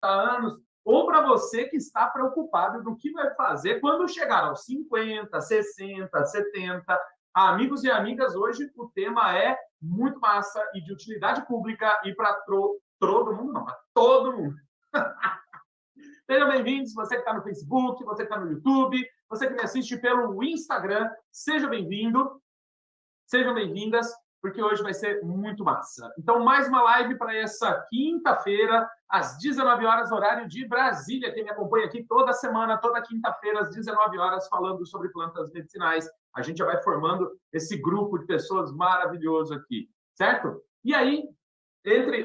anos, ou para você que está preocupado do que vai fazer quando chegar aos 50, 60, 70. Amigos e amigas, hoje o tema é muito massa e de utilidade pública e para todo mundo, não, para todo mundo. Sejam bem-vindos, você que está no Facebook, você que está no YouTube, você que me assiste pelo Instagram, seja bem-vindo, sejam bem-vindas, porque hoje vai ser muito massa. Então, mais uma live para essa quinta-feira, às 19 horas, horário de Brasília. Quem me acompanha aqui toda semana, toda quinta-feira, às 19 horas, falando sobre plantas medicinais. A gente já vai formando esse grupo de pessoas maravilhoso aqui, certo? E aí,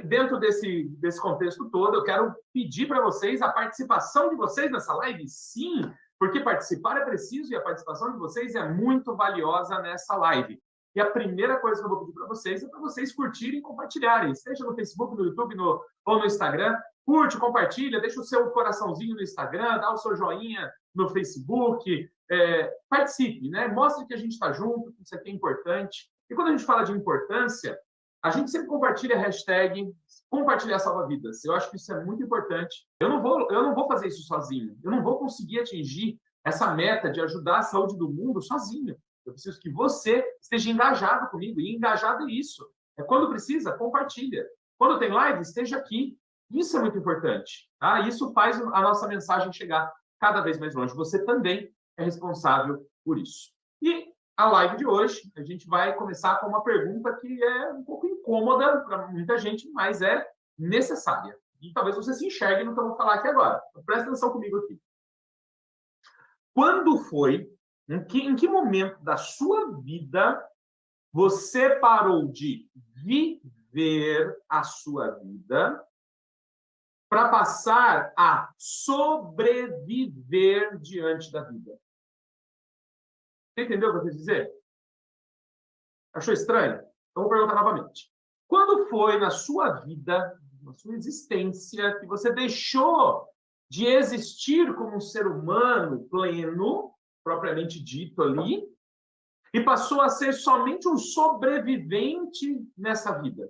dentro desse contexto todo, eu quero pedir para vocês a participação de vocês nessa live, sim, porque participar é preciso e a participação de vocês é muito valiosa nessa live. E a primeira coisa que eu vou pedir para vocês é para vocês curtirem e compartilharem, seja no Facebook, no YouTube ou no Instagram. Curte, compartilha, deixa o seu coraçãozinho no Instagram, dá o seu joinha no Facebook, participe, né? Mostre que a gente está junto, que isso aqui é importante. E quando a gente fala de importância, a gente sempre compartilha a hashtag compartilhar salva-vidas. Eu acho que isso é muito importante. Eu não vou fazer isso sozinho. Eu não vou conseguir atingir essa meta de ajudar a saúde do mundo sozinho. Eu preciso que você esteja engajado comigo. E engajado é isso. Quando precisa, compartilha. Quando tem live, esteja aqui. Isso é muito importante. Tá? Isso faz a nossa mensagem chegar cada vez mais longe. Você também é responsável por isso. E a live de hoje, a gente vai começar com uma pergunta que é um pouco incômoda para muita gente, mas é necessária. E talvez você se enxergue no que eu vou falar aqui agora. Então, presta atenção comigo aqui. Quando foi, em que momento da sua vida você parou de viver a sua vida para passar a sobreviver diante da vida? Você entendeu o que eu quis dizer? Achou estranho? Então, vou perguntar novamente. Quando foi na sua vida, na sua existência, que você deixou de existir como um ser humano pleno, propriamente dito ali, e passou a ser somente um sobrevivente nessa vida?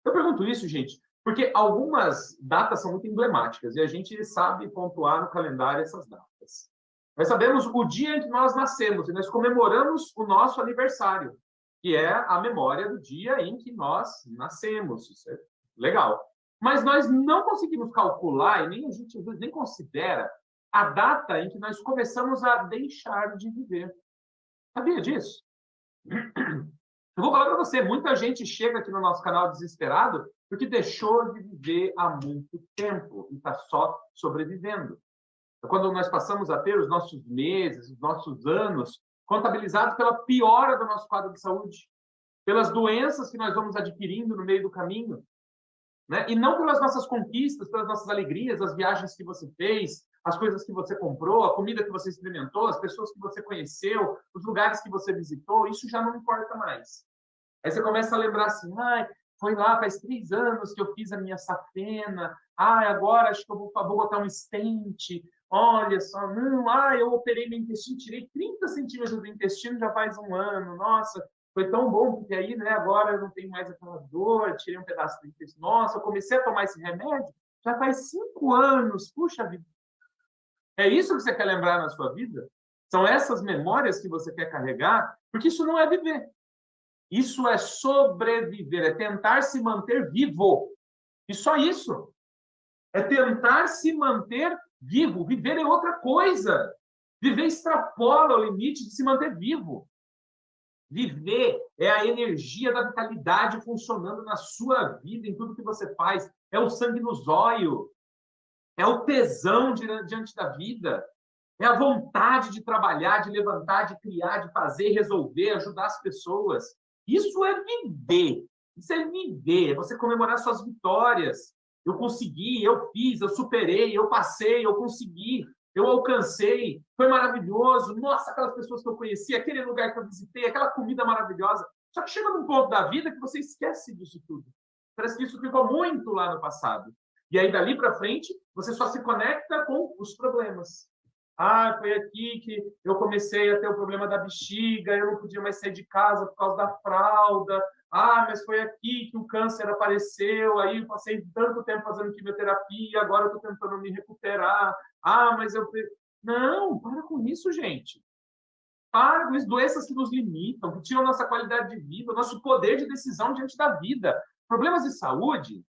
Eu pergunto isso, gente, porque algumas datas são muito emblemáticas e a gente sabe pontuar no calendário essas datas. Nós sabemos o dia em que nós nascemos e nós comemoramos o nosso aniversário, que é a memória do dia em que nós nascemos. Isso é legal. Mas nós não conseguimos calcular, e nem a gente nem considera, a data em que nós começamos a deixar de viver. Sabia disso? Eu vou falar para você, muita gente chega aqui no nosso canal desesperado porque deixou de viver há muito tempo e está só sobrevivendo. Quando nós passamos a ter os nossos meses, os nossos anos contabilizados pela piora do nosso quadro de saúde, pelas doenças que nós vamos adquirindo no meio do caminho, né? E não pelas nossas conquistas, pelas nossas alegrias, as viagens que você fez, as coisas que você comprou, a comida que você experimentou, as pessoas que você conheceu, os lugares que você visitou, isso já não importa mais. Aí você começa a lembrar assim, foi lá, faz 3 anos que eu fiz a minha safena, agora acho que eu vou botar um stent, olha só, não, eu operei meu intestino, tirei 30 centímetros do intestino já faz 1 ano, nossa, foi tão bom, porque aí, né, agora eu não tenho mais aquela dor, tirei um pedaço do intestino, nossa, eu comecei a tomar esse remédio, já faz 5 anos, puxa vida. É isso que você quer lembrar na sua vida? São essas memórias que você quer carregar? Porque isso não é viver. Isso é sobreviver, é tentar se manter vivo. E só isso. É tentar se manter vivo. Viver é outra coisa. Viver extrapola o limite de se manter vivo. Viver é a energia da vitalidade funcionando na sua vida, em tudo que você faz. É o sangue no zóio. É o tesão diante da vida. É a vontade de trabalhar, de levantar, de criar, de fazer, resolver, ajudar as pessoas. Isso é viver. Isso é viver. É você comemorar suas vitórias. Eu consegui, eu fiz, eu superei, eu passei, eu consegui, eu alcancei. Foi maravilhoso. Nossa, aquelas pessoas que eu conheci, aquele lugar que eu visitei, aquela comida maravilhosa. Só que chega num ponto da vida que você esquece disso tudo. Parece que isso ficou muito lá no passado. E aí, dali para frente, você só se conecta com os problemas. Foi aqui que eu comecei a ter o problema da bexiga, eu não podia mais sair de casa por causa da fralda. Ah, mas foi aqui que o câncer apareceu, aí eu passei tanto tempo fazendo quimioterapia, agora eu estou tentando me recuperar. Ah, mas eu... Não, para com isso, gente. Para com isso, doenças que nos limitam, que tiram nossa qualidade de vida, nosso poder de decisão diante da vida. Problemas de saúde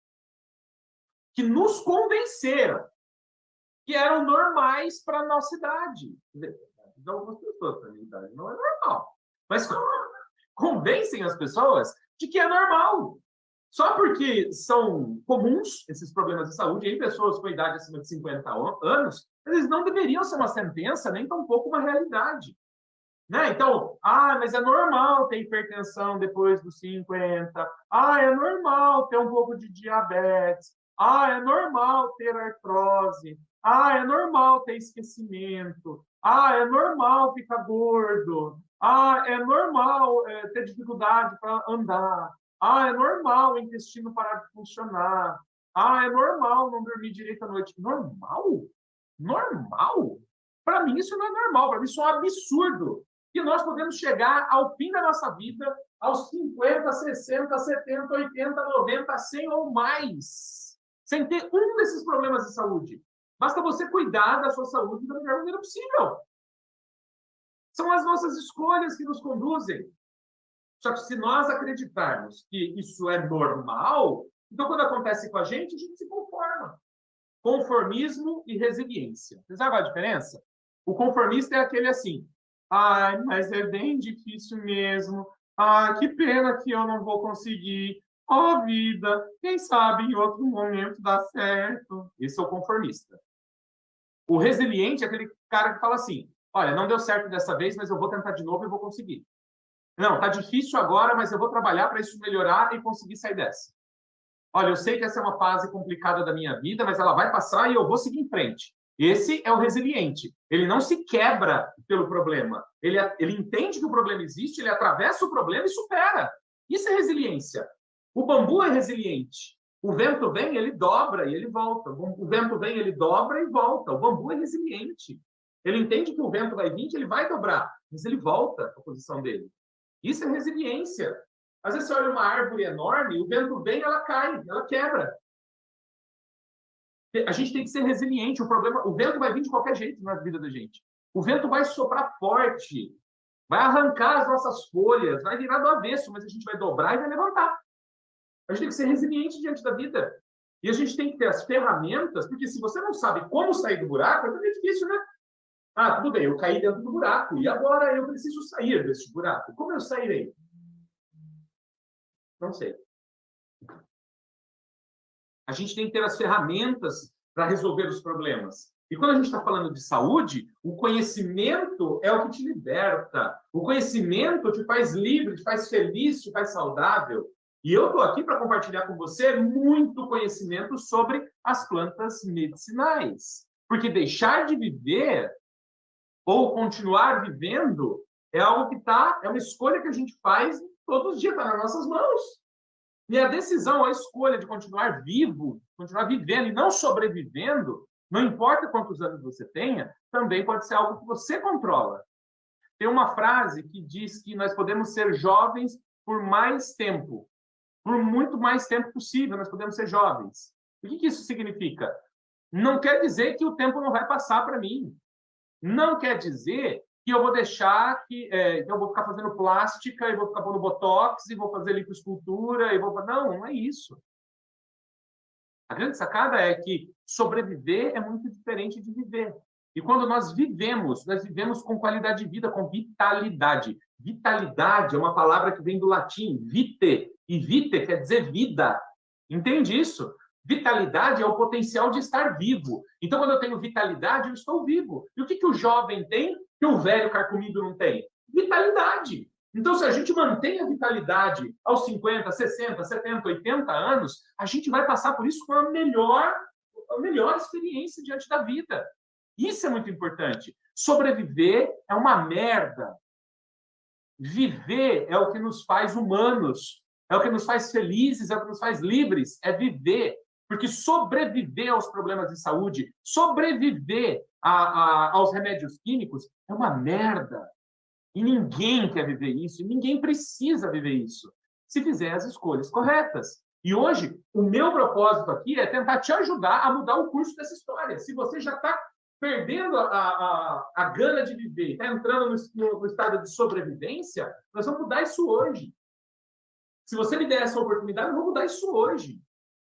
que nos convenceram que eram normais para a nossa idade. De algumas pessoas, para a minha idade, não é normal. Mas convencem as pessoas de que é normal. Só porque são comuns esses problemas de saúde em pessoas com idade acima de 50 anos, eles não deveriam ser uma sentença, nem tampouco uma realidade. Né? Então, mas é normal ter hipertensão depois dos 50. É normal ter um pouco de diabetes. É normal ter artrose. É normal ter esquecimento. É normal ficar gordo. É normal ter dificuldade para andar. É normal o intestino parar de funcionar. É normal não dormir direito à noite. Normal? Normal? Para mim, isso não é normal. Para mim, isso é um absurdo. Que nós podemos chegar ao fim da nossa vida, aos 50, 60, 70, 80, 90, 100 ou mais, sem ter um desses problemas de saúde. Basta você cuidar da sua saúde da melhor maneira possível. São as nossas escolhas que nos conduzem. Só que se nós acreditarmos que isso é normal, então quando acontece com a gente se conforma. Conformismo e resiliência. Vocês sabem a diferença? O conformista é aquele assim: mas é bem difícil mesmo. Que pena que eu não vou conseguir. Vida, quem sabe em outro momento dá certo. Esse é o conformista. O resiliente é aquele cara que fala assim: olha, não deu certo dessa vez, mas eu vou tentar de novo e vou conseguir. Não, tá difícil agora, mas eu vou trabalhar para isso melhorar e conseguir sair dessa. Olha, eu sei que essa é uma fase complicada da minha vida, mas ela vai passar e eu vou seguir em frente. Esse é o resiliente. Ele não se quebra pelo problema. Ele entende que o problema existe, ele atravessa o problema e supera. Isso é resiliência. O bambu é resiliente. O vento vem, ele dobra e ele volta. O vento vem, ele dobra e volta. O bambu é resiliente. Ele entende que o vento vai vir, ele vai dobrar, mas ele volta à posição dele. Isso é resiliência. Às vezes você olha uma árvore enorme, o vento vem, ela cai, ela quebra. A gente tem que ser resiliente. O vento vai vir de qualquer jeito na vida da gente. O vento vai soprar forte, vai arrancar as nossas folhas, vai virar do avesso, mas a gente vai dobrar e vai levantar. A gente tem que ser resiliente diante da vida. E a gente tem que ter as ferramentas, porque se você não sabe como sair do buraco, é muito difícil, né? Tudo bem, eu caí dentro do buraco, e agora eu preciso sair desse buraco. Como eu sairei? Não sei. A gente tem que ter as ferramentas para resolver os problemas. E quando a gente está falando de saúde, o conhecimento é o que te liberta. O conhecimento te faz livre, te faz feliz, te faz saudável. E eu estou aqui para compartilhar com você muito conhecimento sobre as plantas medicinais. Porque deixar de viver ou continuar vivendo é algo que é uma escolha que a gente faz todos os dias, está nas nossas mãos. E a decisão, a escolha de continuar vivo, continuar vivendo e não sobrevivendo, não importa quantos anos você tenha, também pode ser algo que você controla. Tem uma frase que diz que nós podemos ser jovens por mais tempo. Por muito mais tempo possível, nós podemos ser jovens. O que isso significa? Não quer dizer que o tempo não vai passar para mim. Não quer dizer que eu vou deixar que eu vou ficar fazendo plástica e vou ficar pondo botox e vou fazer lipoescultura e não é isso. A grande sacada é que sobreviver é muito diferente de viver. E quando nós vivemos com qualidade de vida, com vitalidade. Vitalidade é uma palavra que vem do latim, vite, e vite quer dizer vida. Entende isso? Vitalidade é o potencial de estar vivo. Então, quando eu tenho vitalidade, eu estou vivo. E o que o jovem tem que o velho carcomido não tem? Vitalidade. Então, se a gente mantém a vitalidade aos 50, 60, 70, 80 anos, a gente vai passar por isso com a melhor experiência diante da vida. Isso é muito importante. Sobreviver é uma merda. Viver é o que nos faz humanos, é o que nos faz felizes, é o que nos faz livres, é viver. Porque sobreviver aos problemas de saúde, sobreviver aos remédios químicos é uma merda. E ninguém quer viver isso, e ninguém precisa viver isso. se fizer as escolhas corretas. E hoje, o meu propósito aqui é tentar te ajudar a mudar o curso dessa história. Se você já está perdendo a gana de viver, está entrando no estado de sobrevivência, nós vamos mudar isso hoje. Se você me der essa oportunidade, eu vou mudar isso hoje.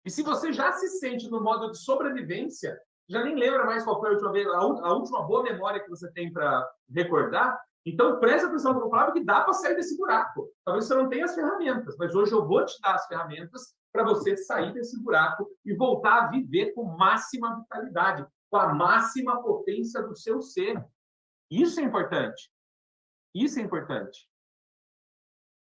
E se você já se sente no modo de sobrevivência, já nem lembra mais qual foi a última vez, a última boa memória que você tem para recordar, então preste atenção no que eu falava, que dá para sair desse buraco. Talvez você não tenha as ferramentas, mas hoje eu vou te dar as ferramentas para você sair desse buraco e voltar a viver com máxima vitalidade, com a máxima potência do seu ser. Isso é importante. Isso é importante.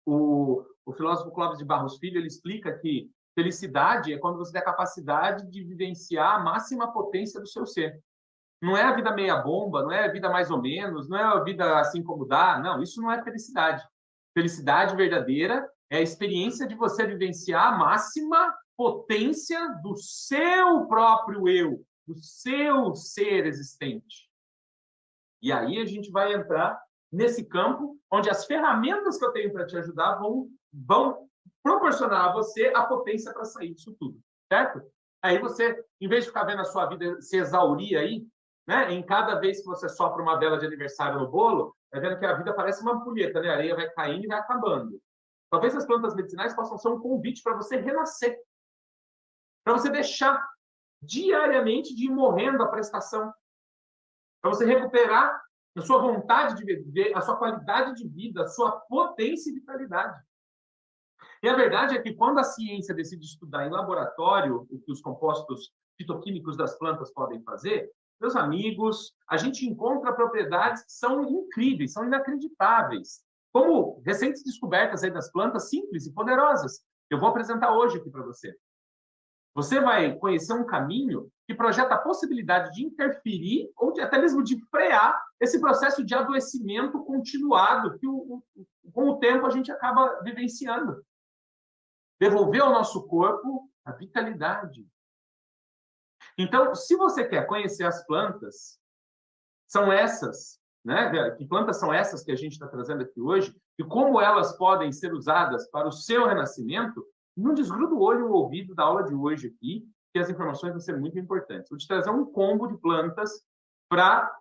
O filósofo Clóvis de Barros Filho, ele explica que felicidade é quando você tem a capacidade de vivenciar a máxima potência do seu ser. Não é a vida meia bomba, não é a vida mais ou menos, não é a vida assim como dá. Não, isso não é felicidade. Felicidade verdadeira é a experiência de você vivenciar a máxima potência do seu próprio eu, do seu ser existente. E aí a gente vai entrar nesse campo onde as ferramentas que eu tenho para te ajudar vão proporcionar a você a potência para sair disso tudo, certo? Aí você, em vez de ficar vendo a sua vida se exaurir aí, né, em cada vez que você sopra uma vela de aniversário no bolo, vai vendo que a vida parece uma ampulheta, né? A areia vai caindo e vai acabando. Talvez as plantas medicinais possam ser um convite para você renascer, para você deixar diariamente de ir morrendo a prestação, para você recuperar a sua vontade de viver, a sua qualidade de vida, a sua potência e vitalidade. E a verdade é que quando a ciência decide estudar em laboratório o que os compostos fitoquímicos das plantas podem fazer, meus amigos, a gente encontra propriedades que são incríveis, são inacreditáveis, como recentes descobertas aí das plantas simples e poderosas. Eu vou apresentar hoje aqui para você. Você vai conhecer um caminho que projeta a possibilidade de interferir ou até mesmo de frear esse processo de adoecimento continuado que com o tempo a gente acaba vivenciando. Devolver ao nosso corpo a vitalidade. Então, se você quer conhecer as plantas, são essas, né? Que plantas são essas que a gente está trazendo aqui hoje e como elas podem ser usadas para o seu renascimento, não desgruda o olho e o ouvido da aula de hoje aqui, que as informações vão ser muito importantes. Vou te trazer um combo de plantas para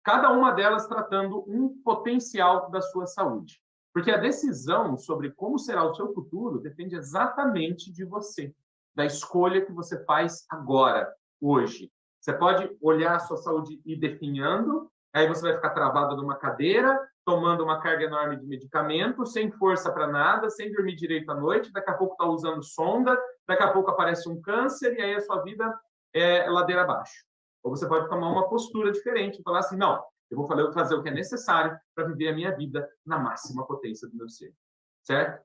cada uma delas tratando um potencial da sua saúde. Porque a decisão sobre como será o seu futuro depende exatamente de você, da escolha que você faz agora, hoje. Você pode olhar a sua saúde e ir definhando, aí você vai ficar travado numa cadeira, tomando uma carga enorme de medicamento, sem força para nada, sem dormir direito à noite, daqui a pouco está usando sonda, daqui a pouco aparece um câncer e aí a sua vida é ladeira abaixo. Ou você pode tomar uma postura diferente e falar assim, não, eu vou fazer o que é necessário para viver a minha vida na máxima potência do meu ser, certo?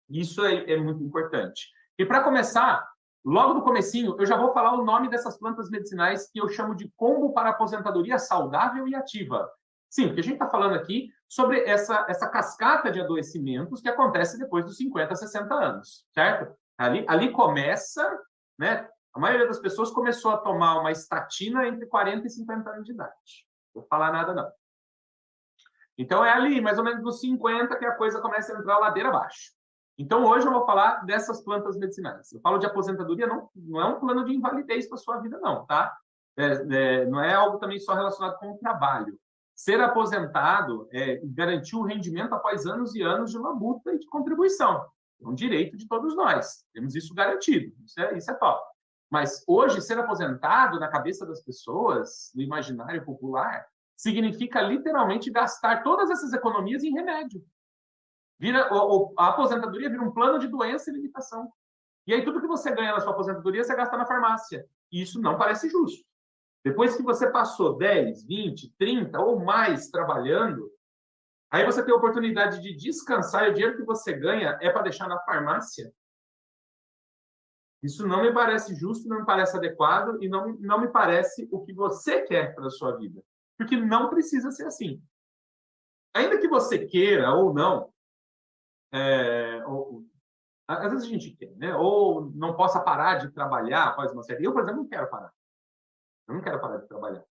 Isso é muito importante. E para começar, logo no comecinho, eu já vou falar o nome dessas plantas medicinais que eu chamo de combo para aposentadoria saudável e ativa. Sim, porque a gente está falando aqui sobre essa cascata de adoecimentos que acontece depois dos 50, 60 anos, certo? Ali começa, né? A maioria das pessoas começou a tomar uma estatina entre 40 e 50 anos de idade. Não vou falar nada, não. Então, é ali, mais ou menos nos 50, que a coisa começa a entrar ladeira abaixo. Então, hoje eu vou falar dessas plantas medicinais. Eu falo de aposentadoria, não é um plano de invalidez para a sua vida, não, tá? Não é algo também só relacionado com o trabalho. Ser aposentado é garantir o rendimento após anos e anos de labuta e de contribuição. É um direito de todos nós. Temos isso garantido. Isso é top. Mas hoje, ser aposentado, na cabeça das pessoas, no imaginário popular, significa literalmente gastar todas essas economias em remédio. A aposentadoria vira um plano de doença e limitação. E aí tudo que você ganha na sua aposentadoria, você gasta na farmácia. E isso não parece justo. Depois que você passou 10, 20, 30 ou mais trabalhando, aí você tem a oportunidade de descansar e o dinheiro que você ganha é para deixar na farmácia. Isso não me parece justo, não me parece adequado e não me parece o que você quer para a sua vida. Porque não precisa ser assim. Ainda que você queira ou não, às vezes a gente quer, né? Ou não possa parar de trabalhar após uma série. Eu, por exemplo, não quero parar. Eu não quero parar de trabalhar.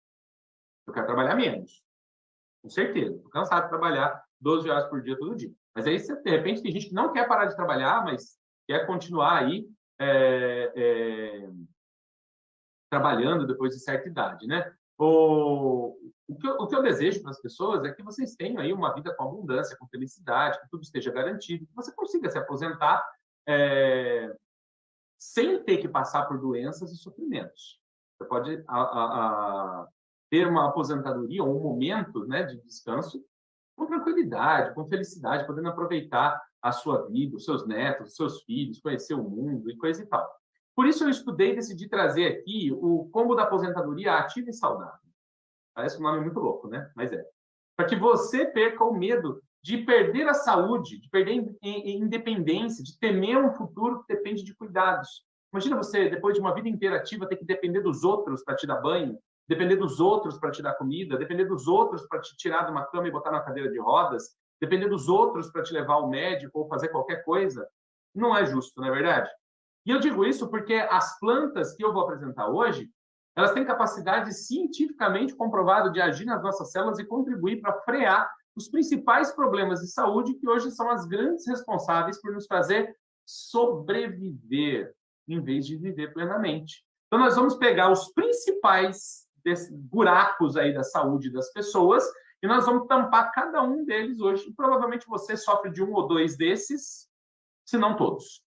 Eu quero trabalhar menos. Com certeza. Estou cansado de trabalhar 12 horas por dia, todo dia. Mas aí, de repente, tem gente que não quer parar de trabalhar, mas quer continuar aí trabalhando depois de certa idade, né? O que eu desejo para as pessoas é que vocês tenham aí uma vida com abundância, com felicidade, que tudo esteja garantido, que você consiga se aposentar sem ter que passar por doenças e sofrimentos. Você pode ter uma aposentadoria, um momento, né, de descanso com tranquilidade, com felicidade, podendo aproveitar a sua vida, os seus netos, os seus filhos, conhecer o mundo e coisa e tal. Por isso eu estudei e decidi trazer aqui o combo da aposentadoria ativa e saudável. Parece um nome muito louco, né? Mas é. Para que você perca o medo de perder a saúde, de perder a independência, de temer um futuro que depende de cuidados. Imagina você, depois de uma vida inteira ativa, ter que depender dos outros para te dar banho, depender dos outros para te dar comida, depender dos outros para te tirar de uma cama e botar na cadeira de rodas, depender dos outros para te levar ao médico ou fazer qualquer coisa. Não é justo, não é verdade? E eu digo isso porque as plantas que eu vou apresentar hoje, elas têm capacidade cientificamente comprovada de agir nas nossas células e contribuir para frear os principais problemas de saúde que hoje são as grandes responsáveis por nos fazer sobreviver em vez de viver plenamente. Então, nós vamos pegar os principais buracos aí da saúde das pessoas e nós vamos tampar cada um deles hoje. E provavelmente você sofre de um ou dois desses, se não todos.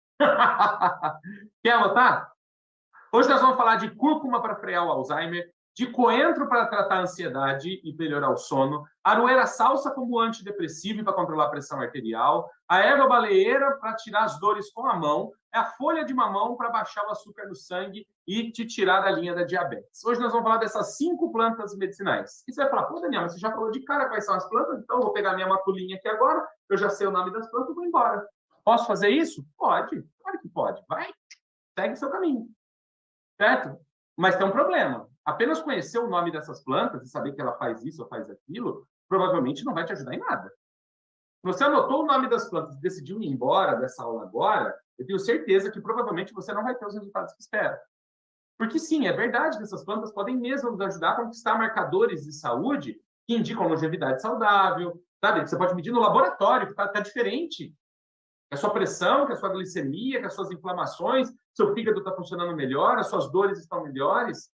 Quer anotar? Hoje nós vamos falar de cúrcuma para frear o Alzheimer, de coentro para tratar a ansiedade e melhorar o sono, aroeira salsa como antidepressivo e para controlar a pressão arterial, a erva baleeira para tirar as dores com a mão, a folha de mamão para baixar o açúcar no sangue e te tirar da linha da diabetes. Hoje nós vamos falar dessas 5 plantas medicinais. E você vai falar, pô, Daniel, mas você já falou de cara quais são as plantas, então eu vou pegar minha matulinha aqui agora, eu já sei o nome das plantas e vou embora. Posso fazer isso? Pode, claro que pode. Vai, segue seu caminho. Certo? Mas tem um problema. Apenas conhecer o nome dessas plantas e saber que ela faz isso ou faz aquilo, provavelmente não vai te ajudar em nada. Se você anotou o nome das plantas e decidiu ir embora dessa aula agora, eu tenho certeza que provavelmente você não vai ter os resultados que espera. Porque sim, é verdade que essas plantas podem mesmo nos ajudar a conquistar marcadores de saúde que indicam longevidade saudável, sabe? Você pode medir no laboratório, que está diferente. Que a sua pressão, que a sua glicemia, que as suas inflamações, seu fígado está funcionando melhor, as suas dores estão melhores.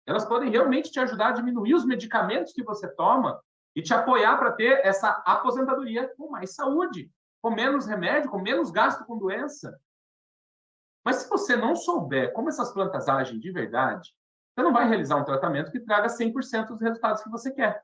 Elas podem realmente te ajudar a diminuir os medicamentos que você toma e te apoiar para ter essa aposentadoria com mais saúde, com menos remédio, com menos gasto com doença. Mas se você não souber como essas plantas agem de verdade, você não vai realizar um tratamento que traga 100% dos resultados que você quer.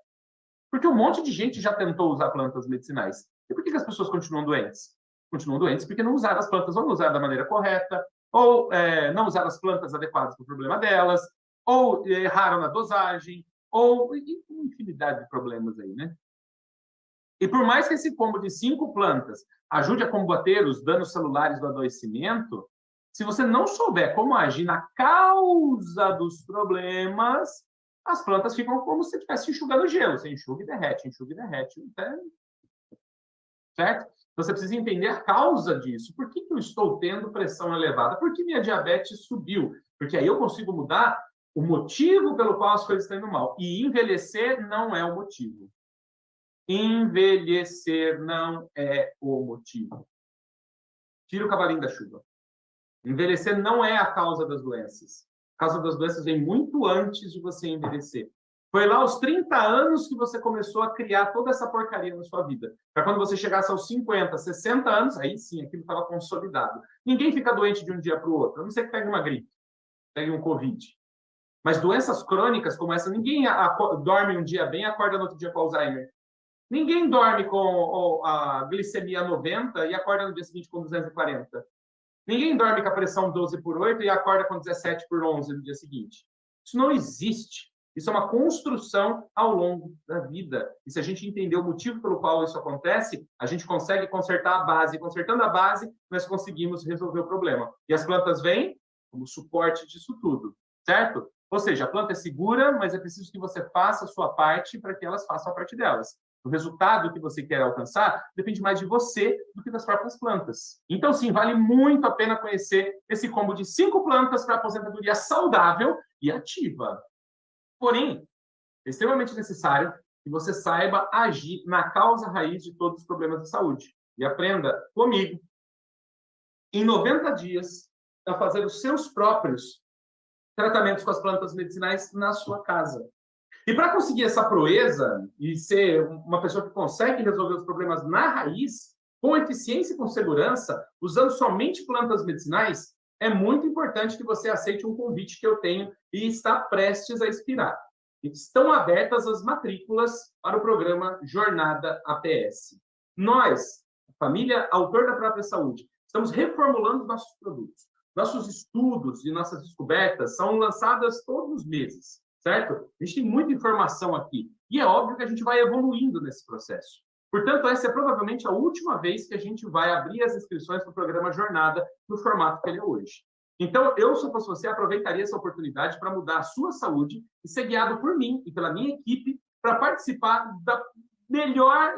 Porque um monte de gente já tentou usar plantas medicinais. E por que as pessoas continuam doentes? Continuam doentes porque não usaram as plantas, ou não usaram da maneira correta, ou não usaram as plantas adequadas para o problema delas, ou erraram na dosagem, ou uma infinidade de problemas aí, né? E por mais que esse combo de 5 plantas ajude a combater os danos celulares do adoecimento, se você não souber como agir na causa dos problemas, as plantas ficam como se estivesse enxugando gelo. Você enxuga e derrete, até... Certo? Então, você precisa entender a causa disso. Por que eu estou tendo pressão elevada? Por que minha diabetes subiu? Porque aí eu consigo mudar o motivo pelo qual as coisas estão indo mal. E envelhecer não é o motivo. Envelhecer não é o motivo. Tira o cavalinho da chuva. Envelhecer não é a causa das doenças. A causa das doenças vem muito antes de você envelhecer. Foi lá aos 30 anos que você começou a criar toda essa porcaria na sua vida. Para quando você chegasse aos 50, 60 anos, aí sim, aquilo estava consolidado. Ninguém fica doente de um dia para o outro. A não ser que pegue uma gripe, pegue um Covid. Mas doenças crônicas como essa, ninguém dorme um dia bem e acorda no outro dia com Alzheimer. Ninguém dorme com a glicemia 90 e acorda no dia seguinte com 240. Ninguém dorme com a pressão 12/8 e acorda com 17/11 no dia seguinte. Isso não existe. Isso é uma construção ao longo da vida. E se a gente entender o motivo pelo qual isso acontece, a gente consegue consertar a base. Consertando a base, nós conseguimos resolver o problema. E as plantas vêm como suporte disso tudo, certo? Ou seja, a planta é segura, mas é preciso que você faça a sua parte para que elas façam a parte delas. O resultado que você quer alcançar depende mais de você do que das próprias plantas. Então, sim, vale muito a pena conhecer esse combo de 5 plantas para aposentadoria saudável e ativa. Porém, é extremamente necessário que você saiba agir na causa raiz de todos os problemas de saúde. E aprenda comigo, em 90 dias, a fazer os seus próprios tratamentos com as plantas medicinais na sua casa. E para conseguir essa proeza e ser uma pessoa que consegue resolver os problemas na raiz, com eficiência e com segurança, usando somente plantas medicinais, é muito importante que você aceite um convite que eu tenho e está prestes a expirar. Estão abertas as matrículas para o programa Jornada APS. Nós, família Autor da Própria Saúde, estamos reformulando nossos produtos. Nossos estudos e nossas descobertas são lançadas todos os meses, certo? A gente tem muita informação aqui. E é óbvio que a gente vai evoluindo nesse processo. Portanto, essa é provavelmente a última vez que a gente vai abrir as inscrições para o programa Jornada no formato que ele é hoje. Então, eu, se eu fosse você, aproveitaria essa oportunidade para mudar a sua saúde e ser guiado por mim e pela minha equipe para participar da melhor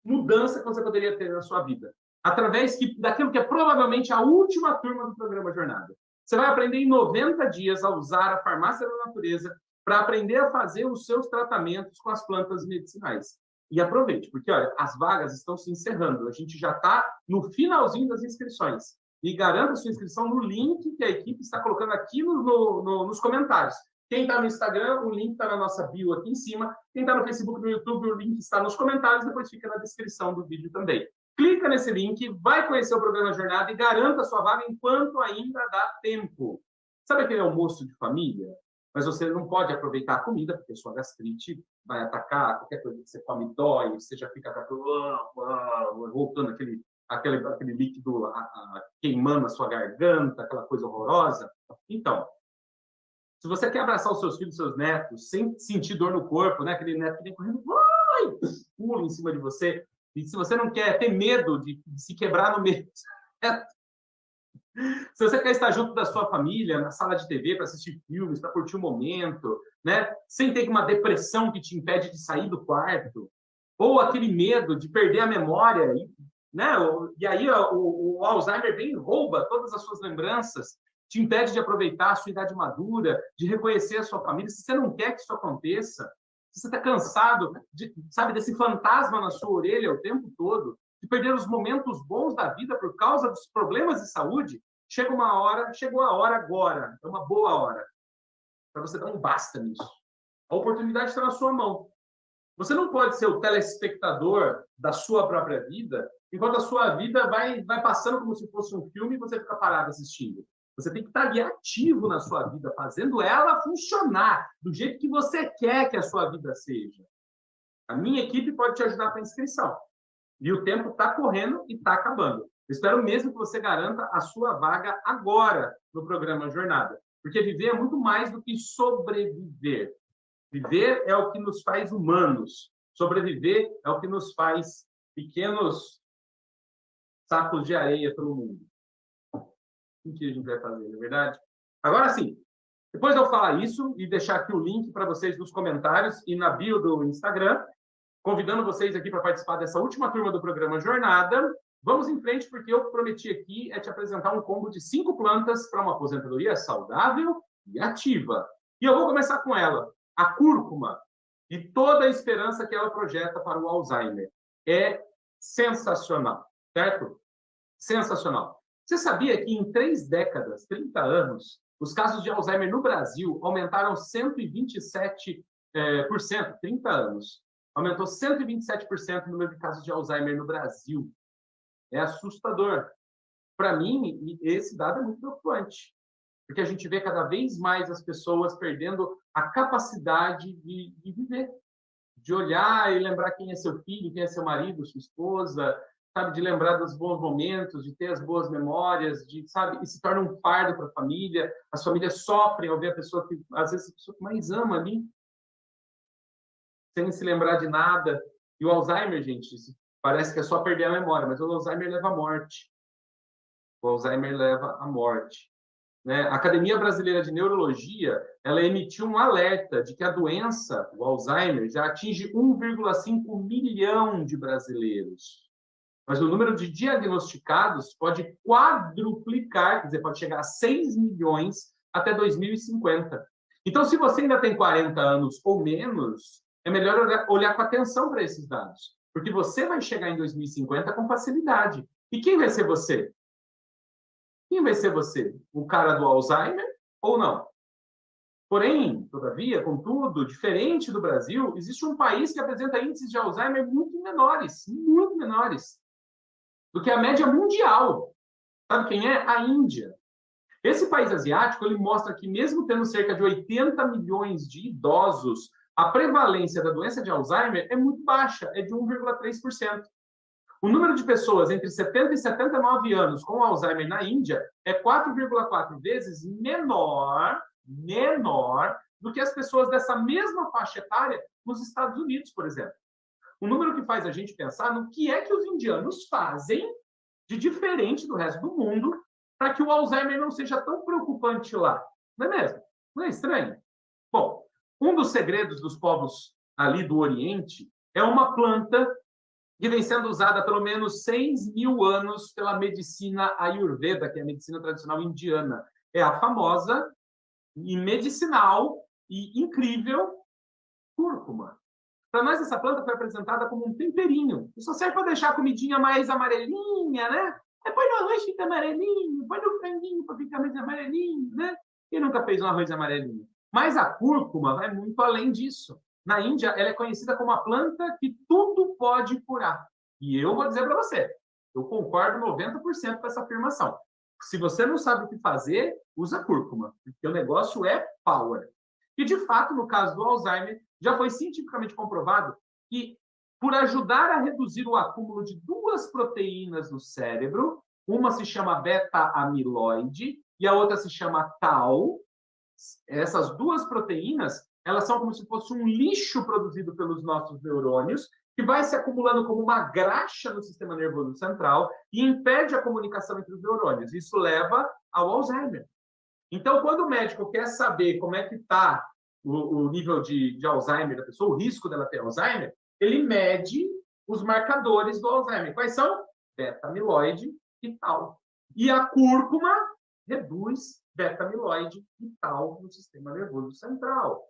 mudança que você poderia ter na sua vida, através daquilo que é provavelmente a última turma do programa Jornada. Você vai aprender em 90 dias a usar a farmácia da natureza para aprender a fazer os seus tratamentos com as plantas medicinais. E aproveite, porque olha, as vagas estão se encerrando. A gente já está no finalzinho das inscrições. E garanta sua inscrição no link que a equipe está colocando aqui nos comentários. Quem está no Instagram, o link está na nossa bio aqui em cima. Quem está no Facebook, no YouTube, o link está nos comentários, depois fica na descrição do vídeo também. Clica nesse link, vai conhecer o programa Jornada e garanta a sua vaga enquanto ainda dá tempo. Sabe aquele almoço de família? Mas você não pode aproveitar a comida, porque sua gastrite vai atacar, qualquer coisa que você come dói, você já fica voltando aquele líquido queimando a sua garganta, aquela coisa horrorosa. Então, se você quer abraçar os seus filhos, seus netos, sem sentir dor no corpo, né? Aquele neto que vem correndo, pula em cima de você, e se você não quer ter medo de se quebrar no meio, se você quer estar junto da sua família, na sala de TV, para assistir filmes, para curtir o momento, né? Sem ter uma depressão que te impede de sair do quarto, ou aquele medo de perder a memória, né? E aí o Alzheimer vem e rouba todas as suas lembranças, te impede de aproveitar a sua idade madura, de reconhecer a sua família. Se você não quer que isso aconteça, se você está cansado, desse fantasma na sua orelha o tempo todo, de perder os momentos bons da vida por causa dos problemas de saúde, chegou a hora agora, é uma boa hora, para você dar um basta nisso. A oportunidade está na sua mão. Você não pode ser o telespectador da sua própria vida, enquanto a sua vida vai passando como se fosse um filme e você fica parado assistindo. Você tem que estar ali ativo na sua vida, fazendo ela funcionar do jeito que você quer que a sua vida seja. A minha equipe pode te ajudar com a inscrição. E o tempo está correndo e está acabando. Eu espero mesmo que você garanta a sua vaga agora no programa Jornada. Porque viver é muito mais do que sobreviver. Viver é o que nos faz humanos. Sobreviver é o que nos faz pequenos sacos de areia pelo mundo. O que a gente vai fazer, não é verdade? Agora sim, depois de eu falar isso e deixar aqui o link para vocês nos comentários e na bio do Instagram, convidando vocês aqui para participar dessa última turma do programa Jornada, vamos em frente, porque eu prometi aqui é te apresentar um combo de 5 plantas para uma aposentadoria saudável e ativa. E eu vou começar com ela, a cúrcuma, e toda a esperança que ela projeta para o Alzheimer. É sensacional, certo? Sensacional. Você sabia que em 3 décadas, 30 anos, os casos de Alzheimer no Brasil aumentaram 127%, 30 anos. Aumentou 127% o número de casos de Alzheimer no Brasil. É assustador. Para mim, esse dado é muito preocupante, porque a gente vê cada vez mais as pessoas perdendo a capacidade de viver, de olhar e lembrar quem é seu filho, quem é seu marido, sua esposa, sabe, de lembrar dos bons momentos, de ter as boas memórias, e se torna um fardo para a família. As famílias sofrem ao ver a pessoa que, às vezes, a pessoa que mais ama ali, sem se lembrar de nada. E o Alzheimer, gente, parece que é só perder a memória, mas o Alzheimer leva à morte. O Alzheimer leva à morte. Né? A Academia Brasileira de Neurologia, ela emitiu um alerta de que a doença, o Alzheimer, já atinge 1,5 milhão de brasileiros. Mas o número de diagnosticados pode quadruplicar, quer dizer, pode chegar a 6 milhões até 2050. Então, se você ainda tem 40 anos ou menos, é melhor olhar com atenção para esses dados, porque você vai chegar em 2050 com facilidade. E quem vai ser você? Quem vai ser você? O cara do Alzheimer ou não? Porém, todavia, contudo, diferente do Brasil, existe um país que apresenta índices de Alzheimer muito menores do que a média mundial. Sabe quem é? A Índia. Esse país asiático, ele mostra que mesmo tendo cerca de 80 milhões de idosos, a prevalência da doença de Alzheimer é muito baixa, é de 1,3%. O número de pessoas entre 70 e 79 anos com Alzheimer na Índia é 4,4 vezes menor do que as pessoas dessa mesma faixa etária nos Estados Unidos, por exemplo. Um número que faz a gente pensar no que é que os indianos fazem de diferente do resto do mundo para que o Alzheimer não seja tão preocupante lá. Não é mesmo? Não é estranho? Bom, um dos segredos dos povos ali do Oriente é uma planta que vem sendo usada há pelo menos 6.000 anos pela medicina Ayurveda, que é a medicina tradicional indiana. É a famosa e medicinal e incrível cúrcuma. Para nós, essa planta foi apresentada como um temperinho. Isso serve para deixar a comidinha mais amarelinha, né? Põe no arroz, fica amarelinho. Põe no franguinho para ficar mais amarelinho, né? Quem nunca fez um arroz amarelinho? Mas a cúrcuma vai muito além disso. Na Índia, ela é conhecida como a planta que tudo pode curar. E eu vou dizer para você, eu concordo 90% com essa afirmação. Se você não sabe o que fazer, usa cúrcuma, porque o negócio é power. E, de fato, no caso do Alzheimer, já foi cientificamente comprovado que, por ajudar a reduzir o acúmulo de duas proteínas no cérebro, uma se chama beta-amiloide e a outra se chama tau, essas duas proteínas, elas são como se fosse um lixo produzido pelos nossos neurônios, que vai se acumulando como uma graxa no sistema nervoso central e impede a comunicação entre os neurônios. Isso leva ao Alzheimer. Então, quando o médico quer saber como é que está o nível de Alzheimer da pessoa, o risco dela ter Alzheimer, ele mede os marcadores do Alzheimer. Quais são? Beta-amiloide e tau. E a cúrcuma reduz beta-amiloide e tau no sistema nervoso central.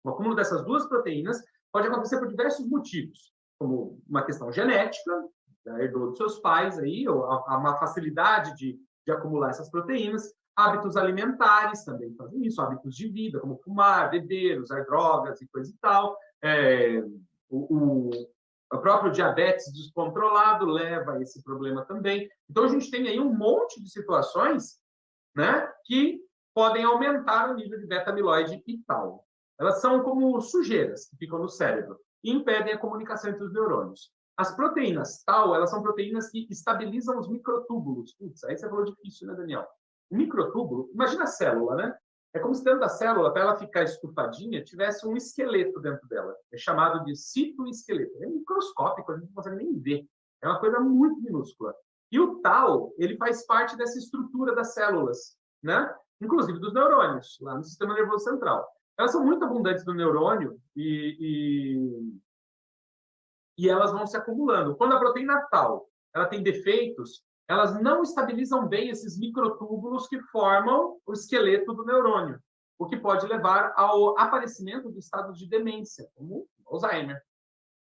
O acúmulo dessas duas proteínas pode acontecer por diversos motivos, como uma questão genética, já herdou dos seus pais aí, ou uma facilidade de acumular essas proteínas, hábitos alimentares também fazem isso, hábitos de vida, como fumar, beber, usar drogas e coisa e tal. O próprio diabetes descontrolado leva a esse problema também. Então, a gente tem aí um monte de situações, né, que podem aumentar o nível de beta-amiloide e tau. Elas são como sujeiras que ficam no cérebro e impedem a comunicação entre os neurônios. As proteínas tau, elas são proteínas que estabilizam os microtúbulos. Putz, aí você falou difícil, né, Daniel? O microtúbulo, imagina a célula, né? É como se dentro da célula, para ela ficar estufadinha, tivesse um esqueleto dentro dela. É chamado de citoesqueleto. É microscópico, a gente não consegue nem ver. É uma coisa muito minúscula. E o tau, ele faz parte dessa estrutura das células, né? Inclusive dos neurônios, lá no sistema nervoso central. Elas são muito abundantes no neurônio e elas vão se acumulando. Quando a proteína tau ela tem defeitos, elas não estabilizam bem esses microtúbulos que formam o esqueleto do neurônio, o que pode levar ao aparecimento do estado de demência, como Alzheimer.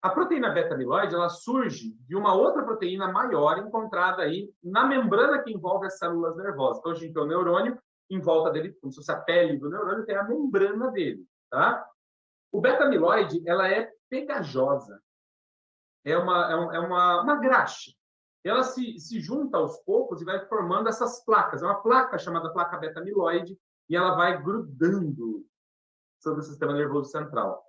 A proteína beta-amiloide ela surge de uma outra proteína maior encontrada aí na membrana que envolve as células nervosas. Então, a gente tem o neurônio, em volta dele, como se fosse a pele do neurônio, tem a membrana dele, tá? O beta-amiloide, ela é pegajosa. É uma graxa. Ela se junta aos poucos e vai formando essas placas. É uma placa chamada placa beta-amiloide e ela vai grudando sobre o sistema nervoso central.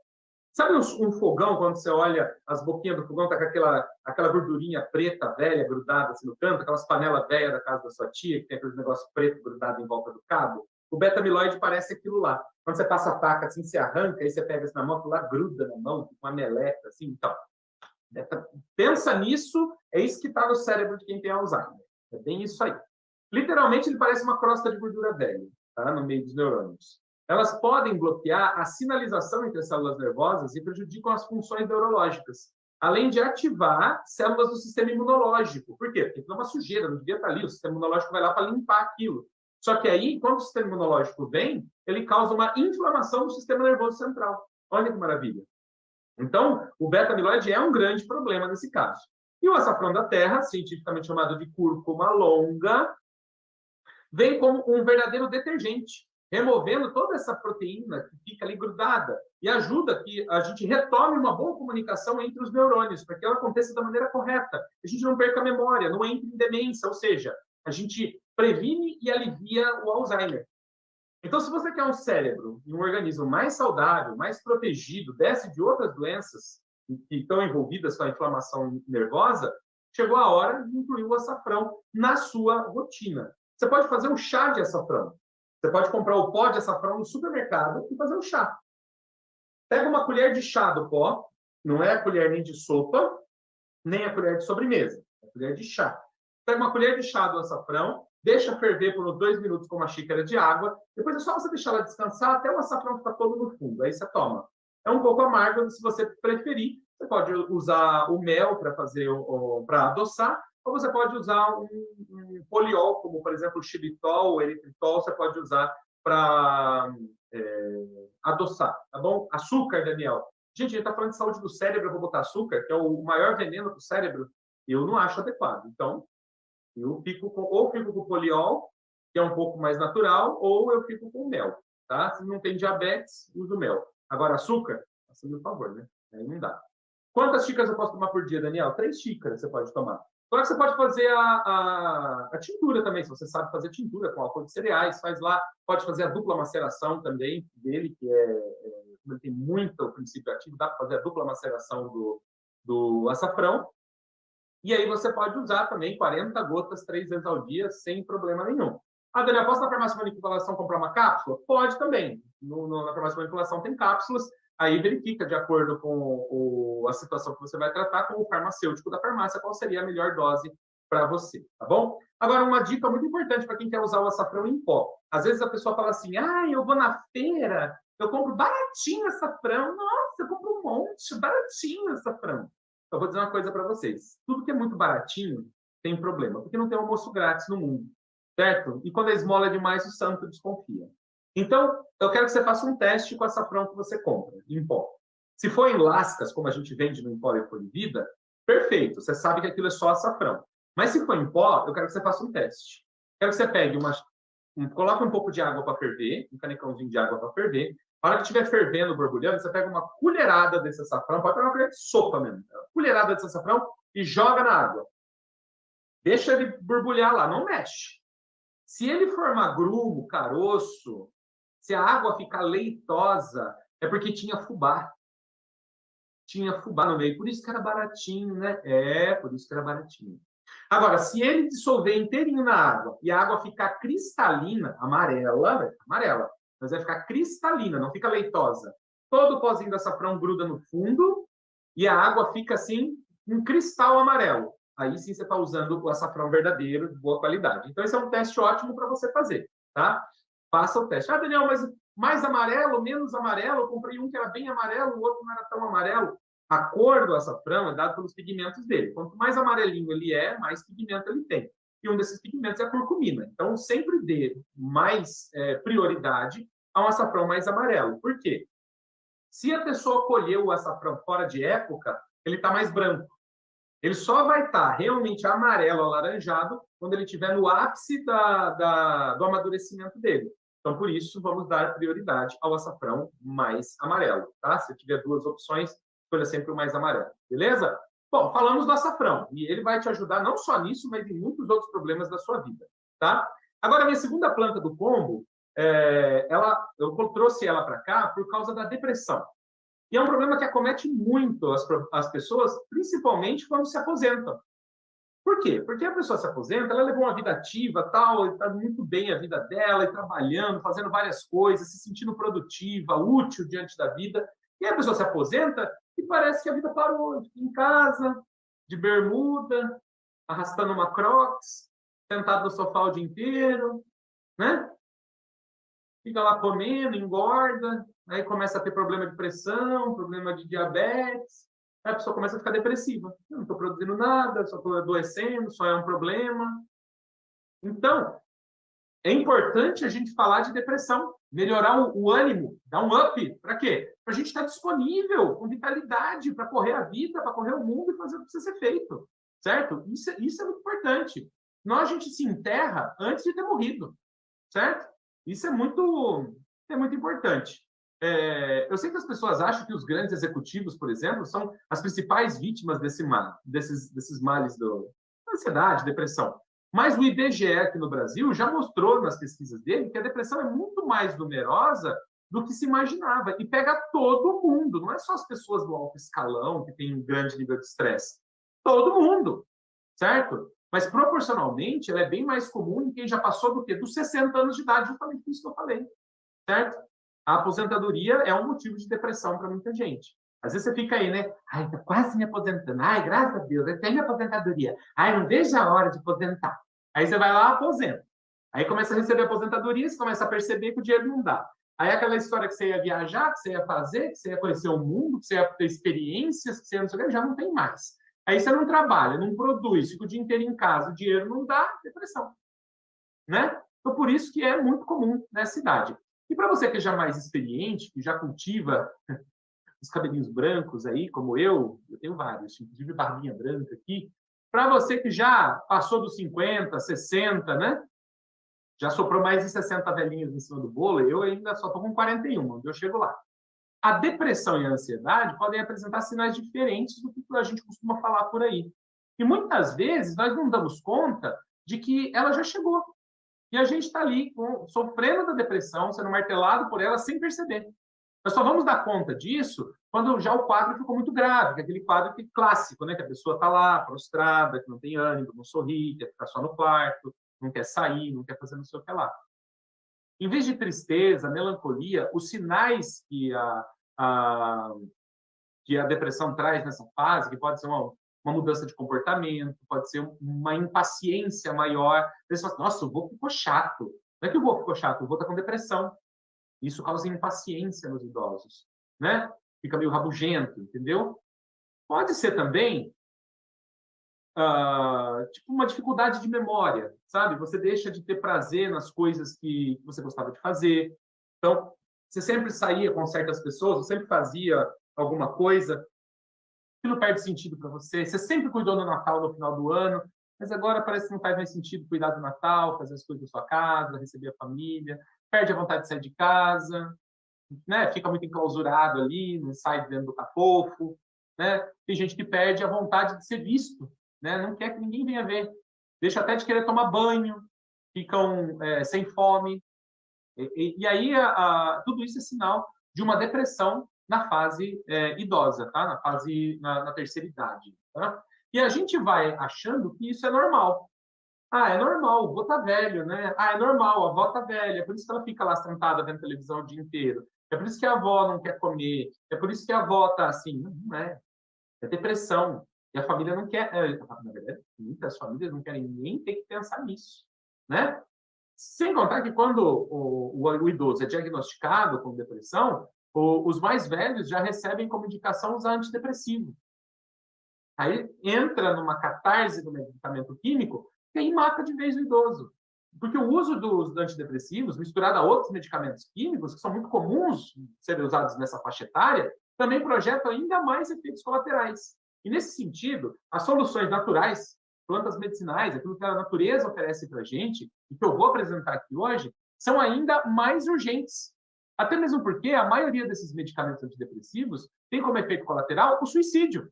Sabe um fogão, quando você olha as boquinhas do fogão, tá com aquela gordurinha preta, velha, grudada assim no canto, aquelas panelas velhas da casa da sua tia, que tem aquele negócio preto grudado em volta do cabo? O beta-amiloide parece aquilo lá. Quando você passa a faca assim, você arranca, aí você pega isso na mão, aquilo lá gruda na mão, uma meleca, assim, então. Pensa nisso, é isso que está no cérebro de quem tem Alzheimer. É bem isso aí. Literalmente, ele parece uma crosta de gordura velha, tá? No meio dos neurônios. Elas podem bloquear a sinalização entre as células nervosas e prejudicam as funções neurológicas, além de ativar células do sistema imunológico. Por quê? Porque é uma sujeira, não devia estar ali, o sistema imunológico vai lá para limpar aquilo. Só que aí, quando o sistema imunológico vem, ele causa uma inflamação do sistema nervoso central. Olha que maravilha. Então, o beta-amiloide é um grande problema nesse caso. E o açafrão da terra, cientificamente chamado de cúrcuma longa, vem como um verdadeiro detergente, removendo toda essa proteína que fica ali grudada e ajuda que a gente retome uma boa comunicação entre os neurônios, para que ela aconteça da maneira correta. A gente não perca a memória, não entre em demência, ou seja, a gente previne e alivia o Alzheimer. Então, se você quer um cérebro e um organismo mais saudável, mais protegido, desse de outras doenças que estão envolvidas com a inflamação nervosa, chegou a hora de incluir o açafrão na sua rotina. Você pode fazer um chá de açafrão. Você pode comprar o pó de açafrão no supermercado e fazer um chá. Pega uma colher de chá do pó, não é a colher nem de sopa, nem a colher de sobremesa, é a colher de chá. Pega uma colher de chá do açafrão, deixa ferver por uns 2 minutos com uma xícara de água, depois é só você deixar ela descansar até o açafrão ficar todo no fundo, aí você toma. É um pouco amargo, se você preferir, você pode usar o mel para fazer, para adoçar, ou você pode usar um poliol, como por exemplo o xilitol, o eritritol, você pode usar para adoçar, tá bom? Açúcar, Daniel. Gente, a gente está falando de saúde do cérebro, eu vou botar açúcar, que é o maior veneno do cérebro, eu não acho adequado. Então, eu fico com o poliol, que é um pouco mais natural, ou eu fico com o mel, tá? Se não tem diabetes, uso mel. Agora, açúcar, assim, por favor, né? Aí não dá. Quantas xícaras eu posso tomar por dia, Daniel? 3 xícaras você pode tomar. Claro que você pode fazer a tintura também, se você sabe fazer tintura com álcool de cereais, faz lá. Pode fazer a dupla maceração também dele, que ele tem muito princípio ativo, dá para fazer a dupla maceração do açafrão. E aí você pode usar também 40 gotas 3 vezes ao dia, sem problema nenhum. Ah, Daniel, posso na farmácia de manipulação comprar uma cápsula? Pode também. Na farmácia de manipulação tem cápsulas, aí verifica de acordo com a situação que você vai tratar com o farmacêutico da farmácia qual seria a melhor dose para você, tá bom? Agora, uma dica muito importante para quem quer usar o açafrão em pó. Às vezes a pessoa fala assim, eu vou na feira, eu compro baratinho açafrão. Nossa, eu compro um monte, baratinho açafrão. Eu vou dizer uma coisa para vocês. Tudo que é muito baratinho tem problema, porque não tem almoço grátis no mundo, certo? E quando a esmola é demais, o santo desconfia. Então, eu quero que você faça um teste com o açafrão que você compra, em pó. Se for em lascas, como a gente vende no Empório Polivida, perfeito, você sabe que aquilo é só açafrão. Mas se for em pó, eu quero que você faça um teste. Quero que você pegue coloque um pouco de água para ferver, um canecãozinho de água para ferver. Na hora que estiver fervendo, borbulhando, você pega uma colherada desse açafrão, pode pegar uma colher de sopa mesmo, uma colherada desse açafrão e joga na água. Deixa ele borbulhar lá, não mexe. Se ele formar grumo, caroço, se a água ficar leitosa, é porque tinha fubá. Tinha fubá no meio, por isso que era baratinho, né? Por isso que era baratinho. Agora, se ele dissolver inteirinho na água e a água ficar cristalina, amarela, mas vai ficar cristalina, não fica leitosa. Todo o pozinho do açafrão gruda no fundo e a água fica assim, um cristal amarelo. Aí sim você está usando o açafrão verdadeiro, de boa qualidade. Então, esse é um teste ótimo para você fazer, tá? Faça o teste. Daniel, mas mais amarelo, menos amarelo? Eu comprei um que era bem amarelo, o outro não era tão amarelo. A cor do açafrão é dada pelos pigmentos dele. Quanto mais amarelinho ele é, mais pigmento ele tem. E um desses pigmentos é a curcumina. Então, sempre dê mais prioridade a um açafrão mais amarelo. Por quê? Se a pessoa colheu o açafrão fora de época, ele está mais branco. Ele só vai estar realmente amarelo, alaranjado, quando ele estiver no ápice do amadurecimento dele. Então, por isso, vamos dar prioridade ao açafrão mais amarelo, tá? Se tiver 2 opções, escolha sempre o mais amarelo, beleza? Bom, falamos do açafrão, e ele vai te ajudar não só nisso, mas em muitos outros problemas da sua vida, tá? Agora, a minha segunda planta do combo, eu trouxe ela para cá por causa da depressão. E é um problema que acomete muito as pessoas, principalmente quando se aposentam. Por quê? Porque a pessoa se aposenta, ela levou uma vida ativa, tal, está muito bem a vida dela, e trabalhando, fazendo várias coisas, se sentindo produtiva, útil diante da vida. E a pessoa se aposenta e parece que a vida parou. Fica em casa, de bermuda, arrastando uma Crocs, sentado no sofá o dia inteiro, né? Fica lá comendo, engorda, aí começa a ter problema de pressão, problema de diabetes, aí a pessoa começa a ficar depressiva. Eu não estou produzindo nada, só estou adoecendo, só é um problema. Então, É importante a gente falar de depressão, melhorar o ânimo, dar um up. Para quê? Para a gente estar disponível, com vitalidade, para correr a vida, para correr o mundo e fazer o que precisa ser feito. Certo? Isso é muito importante. Senão a gente se enterra antes de ter morrido. Certo? Isso é muito importante. Eu sei que as pessoas acham que os grandes executivos, por exemplo, são as principais vítimas desses males da ansiedade, depressão. Mas o IBGE aqui no Brasil já mostrou nas pesquisas dele que a depressão é muito mais numerosa do que se imaginava e pega todo mundo, não é só as pessoas do alto escalão que têm um grande nível de estresse. Todo mundo, certo? Mas proporcionalmente ela é bem mais comum em quem já passou do quê? Dos 60 anos de idade, justamente por isso que eu falei, certo? A aposentadoria é um motivo de depressão para muita gente. Às vezes você fica aí, né? Ai, tô quase me aposentando. Ai, graças a Deus, eu tenho aposentadoria. Ai, não vejo a hora de aposentar. Aí você vai lá, aposenta. Aí começa a receber aposentadoria, você começa a perceber que o dinheiro não dá. Aí aquela história que você ia viajar, que você ia fazer, que você ia conhecer o mundo, que você ia ter experiências, que você ia não sei o que, já não tem mais. Aí você não trabalha, não produz, fica o dia inteiro em casa, o dinheiro não dá, depressão. Né? Então, por isso que é muito comum nessa idade. E para você que é já mais experiente, que já cultiva os cabelinhos brancos aí, como eu tenho vários, inclusive barbinha branca aqui. Para você que já passou dos 50, 60, né? Já soprou mais de 60 velhinhos em cima do bolo, eu ainda só estou com 41, onde eu chego lá. A depressão e a ansiedade podem apresentar sinais diferentes do que a gente costuma falar por aí. E muitas vezes nós não damos conta de que ela já chegou. E a gente está ali sofrendo da depressão, sendo martelado por ela sem perceber. Nós só vamos dar conta disso quando já o quadro ficou muito grave, que é aquele quadro clássico, né? Que a pessoa está lá, prostrada, que não tem ânimo, não sorri, quer ficar só no quarto, não quer sair, não quer fazer não sei o que lá. Em vez de tristeza, melancolia, os sinais que a depressão traz nessa fase, que pode ser uma mudança de comportamento, pode ser uma impaciência maior. Você fala, nossa, o vô ficou chato. Não é que o vô ficou chato, o vô está com depressão. Isso causa impaciência nos idosos, né? Fica meio rabugento, entendeu? Pode ser também tipo uma dificuldade de memória, sabe? Você deixa de ter prazer nas coisas que você gostava de fazer. Então, você sempre saía com certas pessoas, você sempre fazia alguma coisa que não perde sentido para você. Você sempre cuidou do Natal no final do ano, mas agora parece que não faz mais sentido cuidar do Natal, fazer as coisas da sua casa, receber a família, perde a vontade de sair de casa, né? Fica muito enclausurado ali, não sai dentro do cafofo, né? Tem gente que perde a vontade de ser visto, né? Não quer que ninguém venha ver, deixa até de querer tomar banho, ficam sem fome. E aí tudo isso é sinal de uma depressão na fase idosa, tá? Na terceira idade. Tá? E a gente vai achando que isso é normal. Ah, é normal, o vô tá velho, né? Ah, é normal, a avó tá velha, é por isso que ela fica lá sentada vendo televisão o dia inteiro. É por isso que a avó não quer comer, é por isso que a avó tá assim. Não é. É depressão. E a família não quer. Na verdade, muitas famílias não querem nem ter que pensar nisso, né? Sem contar que quando o idoso é diagnosticado com depressão, os mais velhos já recebem como indicação usar antidepressivo. Aí entra numa catarse do medicamento químico e aí mata de vez o idoso. Porque o uso dos antidepressivos, misturado a outros medicamentos químicos, que são muito comuns serem usados nessa faixa etária, também projetam ainda mais efeitos colaterais. E, nesse sentido, as soluções naturais, plantas medicinais, aquilo que a natureza oferece para a gente, e que eu vou apresentar aqui hoje, são ainda mais urgentes. Até mesmo porque a maioria desses medicamentos antidepressivos tem como efeito colateral o suicídio.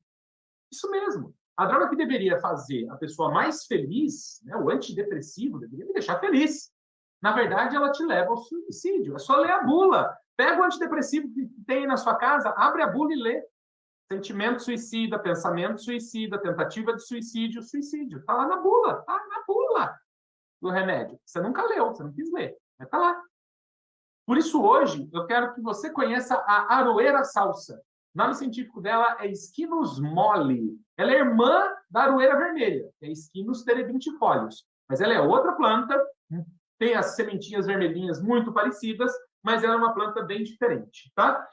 Isso mesmo. A droga que deveria fazer a pessoa mais feliz, né, o antidepressivo, deveria me deixar feliz. Na verdade, ela te leva ao suicídio. É só ler a bula. Pega o antidepressivo que tem na sua casa, abre a bula e lê. Sentimento suicida, pensamento suicida, tentativa de suicídio, suicídio. Está lá na bula. Está na bula do remédio. Você nunca leu, você não quis ler. Mas está lá. Por isso, hoje, eu quero que você conheça a aroeira salsa. O nome científico dela é Esquinus molly. Ela é irmã da aroeira vermelha, que é Esquinus terebintifolius. Mas ela é outra planta, tem as sementinhas vermelhinhas muito parecidas, mas ela é uma planta bem diferente, tá?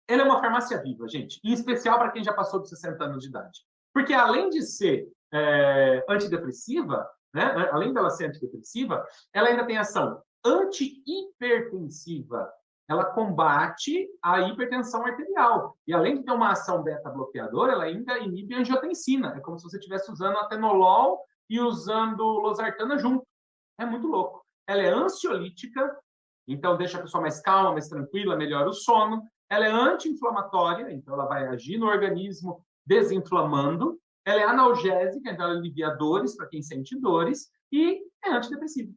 Ela é uma farmácia viva, gente, em especial para quem já passou dos 60 anos de idade. Porque além de ser antidepressiva, né? Além dela ser antidepressiva, ela ainda tem ação anti-hipertensiva. Ela combate a hipertensão arterial. E além de ter uma ação beta-bloqueadora, ela ainda inibe a angiotensina. É como se você estivesse usando atenolol e usando losartana junto. É muito louco. Ela é ansiolítica, então deixa a pessoa mais calma, mais tranquila, melhora o sono. Ela é anti-inflamatória, então ela vai agir no organismo desinflamando. Ela é analgésica, então ela alivia dores para quem sente dores. E é antidepressiva.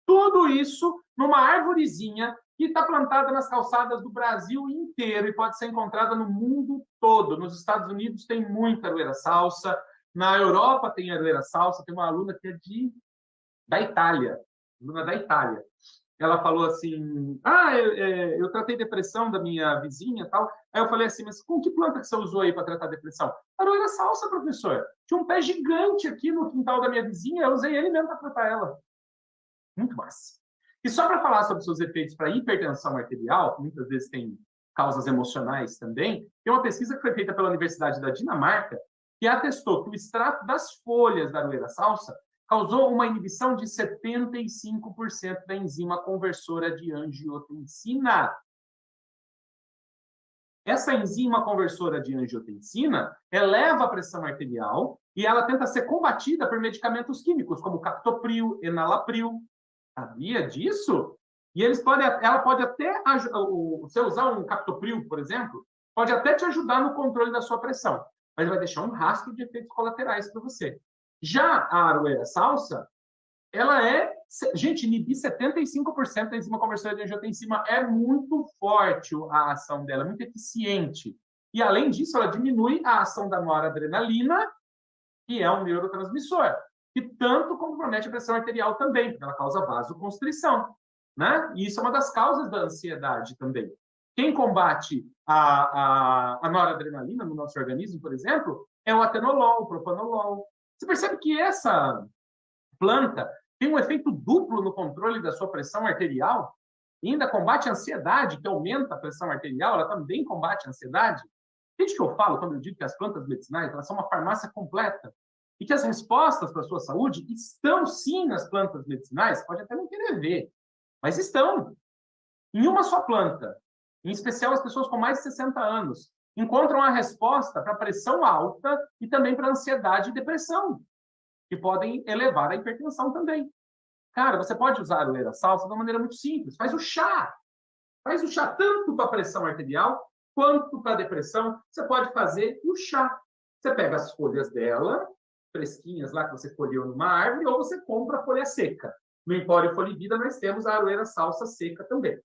Tudo isso numa arvorezinha que está plantada nas calçadas do Brasil inteiro e pode ser encontrada no mundo todo. Nos Estados Unidos tem muita aroeira salsa, na Europa tem aroeira salsa, tem uma aluna que é da Itália, aluna da Itália. Ela falou assim, eu tratei depressão da minha vizinha e tal. Aí eu falei assim, mas com que planta que você usou aí para tratar depressão? Aroeira salsa, professor. Tinha um pé gigante aqui no quintal da minha vizinha, eu usei ele mesmo para tratar ela. Muito massa. E só para falar sobre seus efeitos para hipertensão arterial, que muitas vezes tem causas emocionais também, tem uma pesquisa que foi feita pela Universidade da Dinamarca que atestou que o extrato das folhas da aroeira salsa causou uma inibição de 75% da enzima conversora de angiotensina. Essa enzima conversora de angiotensina eleva a pressão arterial e ela tenta ser combatida por medicamentos químicos, como captopril, enalapril. Sabia disso? E ela pode até, você usar um captopril, por exemplo, pode até te ajudar no controle da sua pressão, mas vai deixar um rastro de efeitos colaterais para você. Já a aroeira salsa, ela gente, inibir 75% da enzima conversora de angiotensina é muito forte a ação dela, é muito eficiente. E, além disso, ela diminui a ação da noradrenalina, que é um neurotransmissor, que tanto compromete a pressão arterial também, porque ela causa vasoconstrição, né? E isso é uma das causas da ansiedade também. Quem combate a noradrenalina no nosso organismo, por exemplo, é o atenolol, o propanolol. Você percebe que essa planta tem um efeito duplo no controle da sua pressão arterial e ainda combate a ansiedade, que aumenta a pressão arterial, ela também combate a ansiedade. Entende o que eu falo quando eu digo que as plantas medicinais elas são uma farmácia completa? E que as respostas para a sua saúde estão sim nas plantas medicinais, pode até não querer ver, mas estão. Em uma só planta, em especial as pessoas com mais de 60 anos, encontram a resposta para pressão alta e também para ansiedade e depressão, que podem elevar a hipertensão também. Cara, você pode usar a aroeira salsa de uma maneira muito simples. Faz o chá. Faz o chá tanto para a pressão arterial quanto para a depressão. Você pode fazer o chá. Você pega as folhas dela, fresquinhas lá que você colheu numa árvore, ou você compra a folha seca. No Empório Folivida nós temos a aroeira salsa seca também.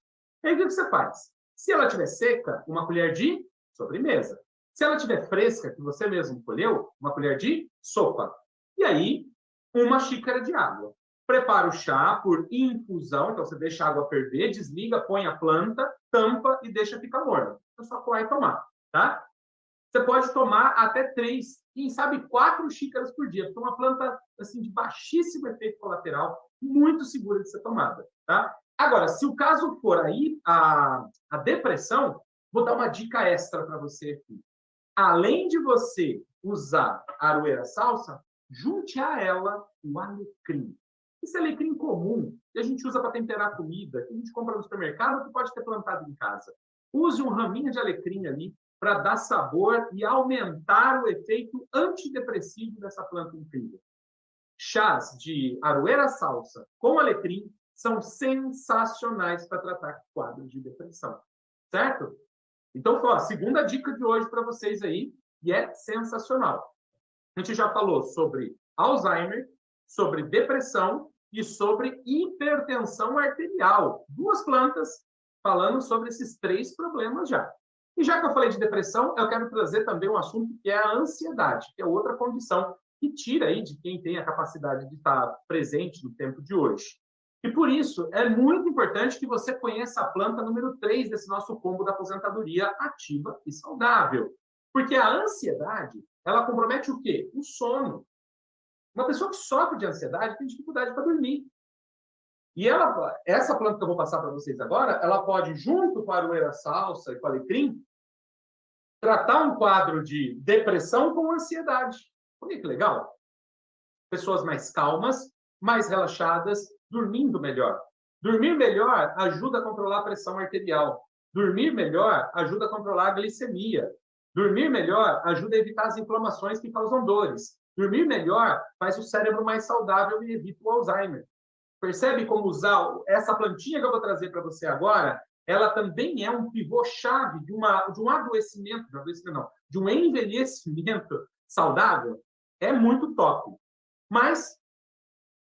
E aí o que você faz? Se ela estiver seca, uma colher de sobremesa. Se ela estiver fresca, que você mesmo colheu, uma colher de sopa. E aí, uma xícara de água. Prepara o chá por infusão, então você deixa a água ferver, desliga, põe a planta, tampa e deixa ficar morno. É só coar e tomar, tá? Você pode tomar até 3, quem sabe 4 xícaras por dia, porque é uma planta assim, de baixíssimo efeito colateral, muito segura de ser tomada, tá? Agora, se o caso for aí a depressão, vou dar uma dica extra para você aqui. Além de você usar a aroeira salsa, junte a ela o alecrim. Esse alecrim comum, que a gente usa para temperar comida, que a gente compra no supermercado, que pode ter plantado em casa. Use um raminho de alecrim ali para dar sabor e aumentar o efeito antidepressivo dessa planta incrível. Chás de aroeira salsa com alecrim são sensacionais para tratar quadros de depressão, certo? Então, foi a segunda dica de hoje para vocês aí, e é sensacional. A gente já falou sobre Alzheimer, sobre depressão e sobre hipertensão arterial. 2 plantas falando sobre esses 3 problemas já. E já que eu falei de depressão, eu quero trazer também um assunto que é a ansiedade, que é outra condição que tira aí de quem tem a capacidade de estar presente no tempo de hoje. E por isso, é muito importante que você conheça a planta número 3 desse nosso combo da aposentadoria ativa e saudável. Porque a ansiedade, ela compromete o quê? O sono. Uma pessoa que sofre de ansiedade tem dificuldade para dormir. E essa planta que eu vou passar para vocês agora, ela pode, junto com a aroeira salsa e com o alecrim, tratar um quadro de depressão com ansiedade. Olha que legal. Pessoas mais calmas, mais relaxadas, dormindo melhor. Dormir melhor ajuda a controlar a pressão arterial. Dormir melhor ajuda a controlar a glicemia. Dormir melhor ajuda a evitar as inflamações que causam dores. Dormir melhor faz o cérebro mais saudável e evita o Alzheimer. Percebe como usar essa plantinha que eu vou trazer para você agora? Ela também é um pivô-chave de um adoecimento, de um envelhecimento saudável. É muito top. Mas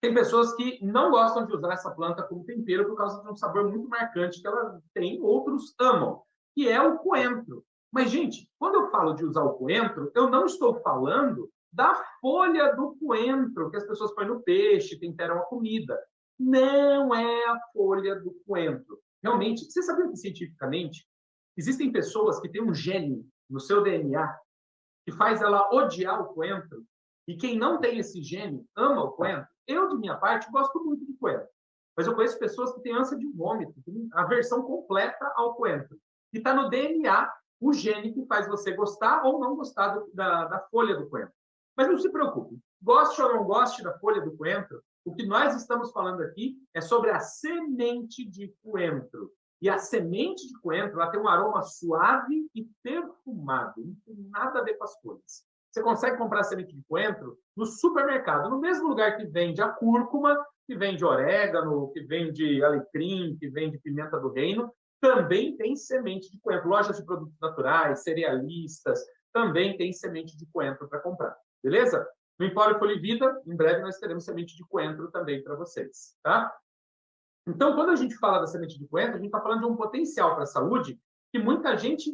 tem pessoas que não gostam de usar essa planta como tempero por causa de um sabor muito marcante que ela tem, outros amam, que é o coentro. Mas, gente, quando eu falo de usar o coentro, eu não estou falando da folha do coentro, que as pessoas põem no peixe, temperam a comida. Não é a folha do coentro. Realmente, você sabia que cientificamente existem pessoas que têm um gene no seu DNA que faz ela odiar o coentro? E quem não tem esse gene ama o coentro? Eu, de minha parte, gosto muito de coentro. Mas eu conheço pessoas que têm ânsia de vômito, têm aversão completa ao coentro. E está no DNA o gene que faz você gostar ou não gostar da folha do coentro. Mas não se preocupe. Goste ou não goste da folha do coentro, o que nós estamos falando aqui é sobre a semente de coentro. E a semente de coentro ela tem um aroma suave e perfumado. Não tem nada a ver com as folhas. Você consegue comprar semente de coentro no supermercado, no mesmo lugar que vende a cúrcuma, que vende orégano, que vende alecrim, que vende pimenta do reino, também tem semente de coentro. Lojas de produtos naturais, cerealistas, também tem semente de coentro para comprar. Beleza? No Empório Polivida, em breve nós teremos semente de coentro também para vocês, tá? Então, quando a gente fala da semente de coentro, a gente está falando de um potencial para a saúde que muita gente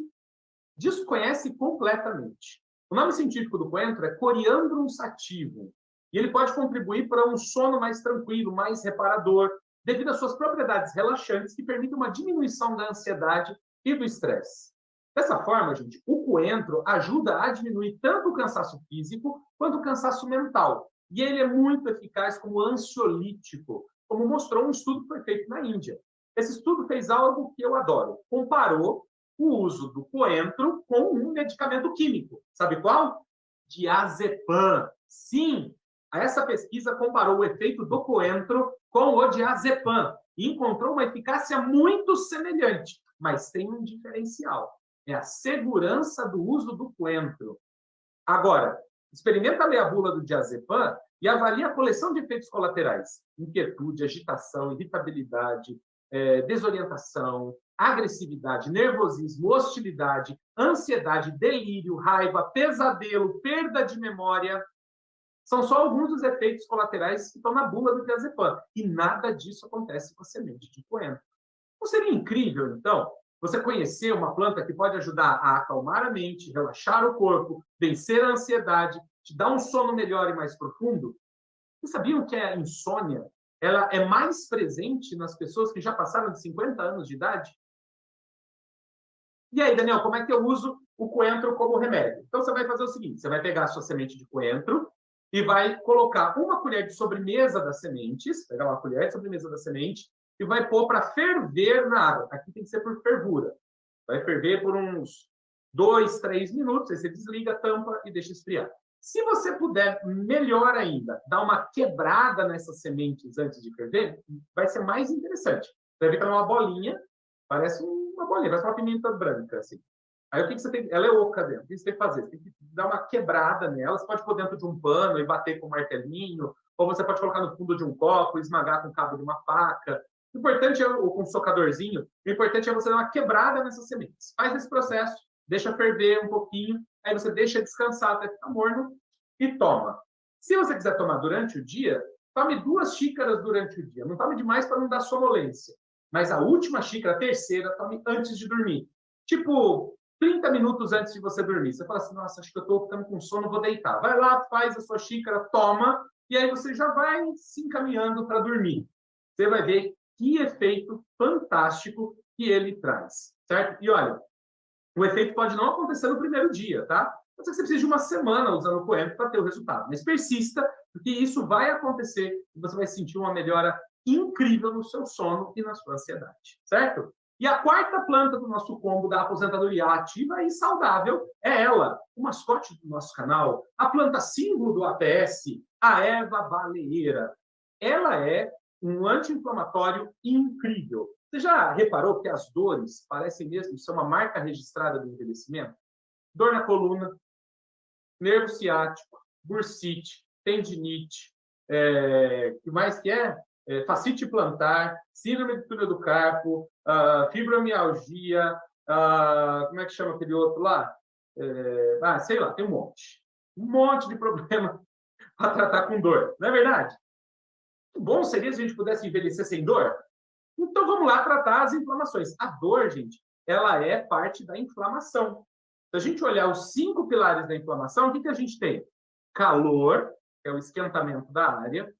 desconhece completamente. O nome científico do coentro é Coriandrum sativum, e ele pode contribuir para um sono mais tranquilo, mais reparador, devido às suas propriedades relaxantes que permitem uma diminuição da ansiedade e do estresse. Dessa forma, gente, o coentro ajuda a diminuir tanto o cansaço físico quanto o cansaço mental. E ele é muito eficaz como ansiolítico, como mostrou um estudo que foi feito na Índia. Esse estudo fez algo que eu adoro. Comparou o uso do coentro com um medicamento químico. Sabe qual? Diazepam. Sim, essa pesquisa comparou o efeito do coentro com o diazepam e encontrou uma eficácia muito semelhante, mas tem um diferencial. É a segurança do uso do coentro. Agora, experimenta ler a bula do diazepam e avalie a coleção de efeitos colaterais. Inquietude, agitação, irritabilidade, desorientação, agressividade, nervosismo, hostilidade, ansiedade, delírio, raiva, pesadelo, perda de memória. São só alguns dos efeitos colaterais que estão na bula do diazepam. E nada disso acontece com a semente de coentro. Não seria incrível, então, você conhecer uma planta que pode ajudar a acalmar a mente, relaxar o corpo, vencer a ansiedade, te dar um sono melhor e mais profundo? Vocês sabiam que a insônia ela é mais presente nas pessoas que já passaram de 50 anos de idade? E aí, Daniel, como é que eu uso o coentro como remédio? Então, você vai fazer o seguinte, você vai pegar a sua semente de coentro e vai colocar uma colher de sobremesa das sementes, pegar uma colher de sobremesa da semente, e vai pôr para ferver na água. Aqui tem que ser por fervura. Vai ferver por uns 2, 3 minutos, aí você desliga a tampa e deixa esfriar. Se você puder, melhor ainda, dar uma quebrada nessas sementes antes de ferver, vai ser mais interessante. Vai ver que ela é uma bolinha, parece uma bolinha, parece uma pimenta branca, assim. Aí o que você tem? Ela é oca dentro. O que você tem que fazer? Você tem que dar uma quebrada nela. Você pode pôr dentro de um pano e bater com um martelinho, ou você pode colocar no fundo de um copo e esmagar com o cabo de uma faca. O importante é, ou com um socadorzinho, o importante é você dar uma quebrada nessas sementes. Faz esse processo, deixa ferver um pouquinho, aí você deixa descansar até ficar morno e toma. Se você quiser tomar durante o dia, tome 2 xícaras durante o dia. Não tome demais para não dar sonolência. Mas a última xícara, a terceira, tome antes de dormir. Tipo, 30 minutos antes de você dormir. Você fala assim, nossa, acho que eu estou ficando com sono, vou deitar. Vai lá, faz a sua xícara, toma, e aí você já vai se encaminhando para dormir. Você vai ver que efeito fantástico que ele traz, certo? E olha, o efeito pode não acontecer no primeiro dia, tá? Pode ser que você precise de uma semana usando o coentro para ter o resultado, mas persista, porque isso vai acontecer e você vai sentir uma melhora incrível no seu sono e na sua ansiedade, certo? E a quarta planta do nosso combo da aposentadoria ativa e saudável é ela, o mascote do nosso canal, a planta símbolo do APS, a erva baleeira. ela é um anti-inflamatório incrível. Você já reparou que as dores parecem mesmo ser uma marca registrada do envelhecimento? Dor na coluna, nervo ciático, bursite, tendinite, que mais que é? Fascite plantar, síndrome de túnel do carpo, fibromialgia, como é que chama aquele outro lá? Sei lá, tem um monte. Um monte de problema para tratar com dor, não é verdade? O bom seria se a gente pudesse envelhecer sem dor. Então, vamos lá tratar as inflamações. A dor, gente, ela é parte da inflamação. Se a gente olhar os 5 pilares da inflamação, o que a gente tem? Calor, que é o esquentamento da área.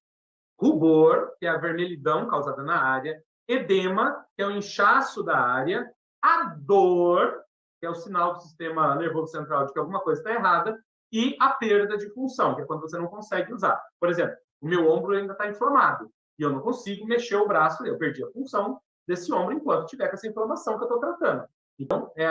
Rubor, que é a vermelhidão causada na área. Edema, que é o inchaço da área. A dor, que é o sinal do sistema nervoso central de que alguma coisa está errada. E a perda de função, que é quando você não consegue usar. Por exemplo, o meu ombro ainda está inflamado e eu não consigo mexer o braço, eu perdi a função desse ombro enquanto tiver com essa inflamação que eu estou tratando. Então, é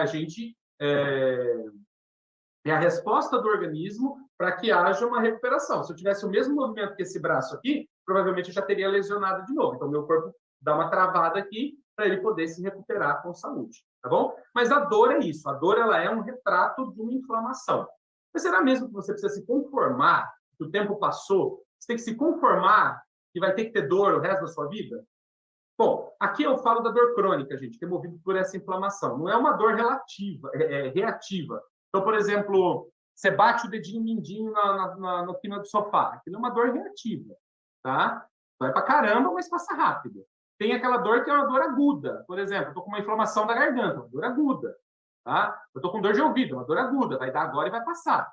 a resposta do organismo para que haja uma recuperação. Se eu tivesse o mesmo movimento que esse braço aqui, provavelmente eu já teria lesionado de novo. Então, meu corpo dá uma travada aqui para ele poder se recuperar com saúde, tá bom? Mas a dor é isso. A dor, ela é um retrato de uma inflamação. Mas será mesmo que você precisa se conformar que o tempo passou? Você tem que se conformar que vai ter que ter dor o resto da sua vida? Bom, aqui eu falo da dor crônica, gente, que é movida por essa inflamação. Não é uma dor relativa, é reativa. Então, por exemplo, você bate o dedinho mindinho no quina do sofá. Aquilo é uma dor reativa, tá? Vai pra caramba, mas passa rápido. Tem aquela dor que é uma dor aguda. Por exemplo, eu tô com uma inflamação da garganta, uma dor aguda, tá? Eu tô com dor de ouvido, uma dor aguda. Vai dar agora e vai passar.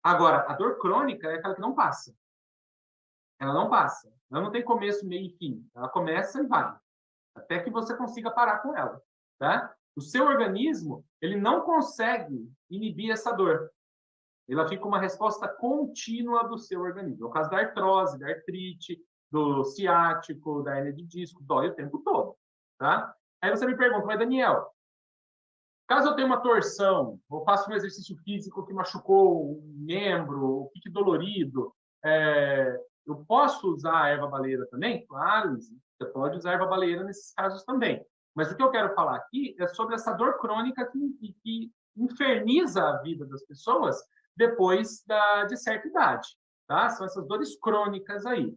Agora, a dor crônica é aquela que não passa. Ela não passa. Ela não tem começo, meio e fim. Ela começa e vai. Até que você consiga parar com ela, tá? O seu organismo, ele não consegue inibir essa dor. Ela fica uma resposta contínua do seu organismo. No caso da artrose, da artrite, do ciático, da hernia de disco, dói o tempo todo, tá? Aí você me pergunta, mas Daniel, caso eu tenha uma torção, ou faça um exercício físico que machucou um membro, fique dolorido, eu posso usar a erva baleeira também? Claro, você pode usar a erva baleeira nesses casos também. Mas o que eu quero falar aqui é sobre essa dor crônica que inferniza a vida das pessoas depois de certa idade. Tá? São essas dores crônicas aí.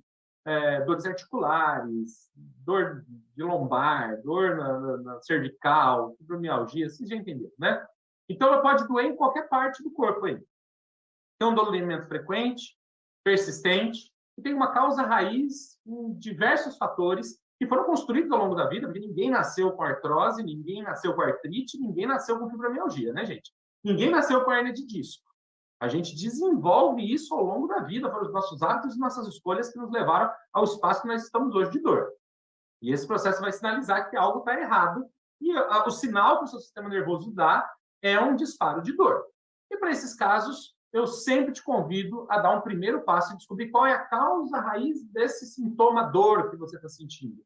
Dores articulares, dor de lombar, dor na cervical, fibromialgia, vocês já entenderam, né? Então, ela pode doer em qualquer parte do corpo aí. Tem um dolorimento frequente, persistente, e tem uma causa raiz em diversos fatores que foram construídos ao longo da vida, porque ninguém nasceu com artrose, ninguém nasceu com artrite, ninguém nasceu com fibromialgia, né, gente? Ninguém nasceu com hernia de disco. A gente desenvolve isso ao longo da vida, para os nossos hábitos e nossas escolhas que nos levaram ao espaço que nós estamos hoje de dor. E esse processo vai sinalizar que algo está errado, e o sinal que o seu sistema nervoso dá é um disparo de dor. E para esses casos, eu sempre te convido a dar um primeiro passo e descobrir qual é a causa raiz desse sintoma dor que você está sentindo.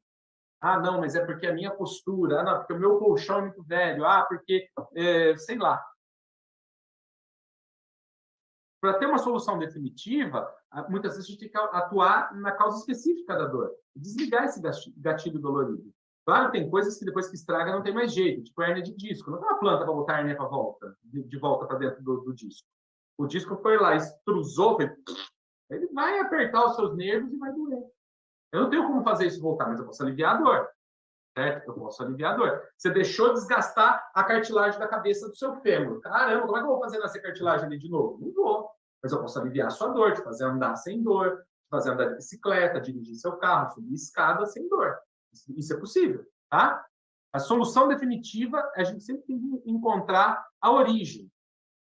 Ah, não, mas é porque a minha postura, não, porque o meu colchão é muito velho, porque, sei lá. Para ter uma solução definitiva, muitas vezes a gente tem que atuar na causa específica da dor, desligar esse gatilho dolorido. Claro, tem coisas que depois que estraga não tem mais jeito, tipo hernia de disco. Não tem uma planta para botar a hernia para volta, de volta para dentro do disco. O disco foi lá, extrusou, ele vai apertar os seus nervos e vai doer. Eu não tenho como fazer isso voltar, mas eu posso aliviar a dor. Certo? Eu posso aliviar a dor. Você deixou desgastar a cartilagem da cabeça do seu fêmur. Caramba, como é que eu vou fazer nascer cartilagem ali de novo? Não vou. Mas eu posso aliviar a sua dor, te fazer andar sem dor, te fazer andar de bicicleta, dirigir seu carro, subir escada sem dor. Isso é possível, tá? A solução definitiva, a gente sempre tem que encontrar a origem.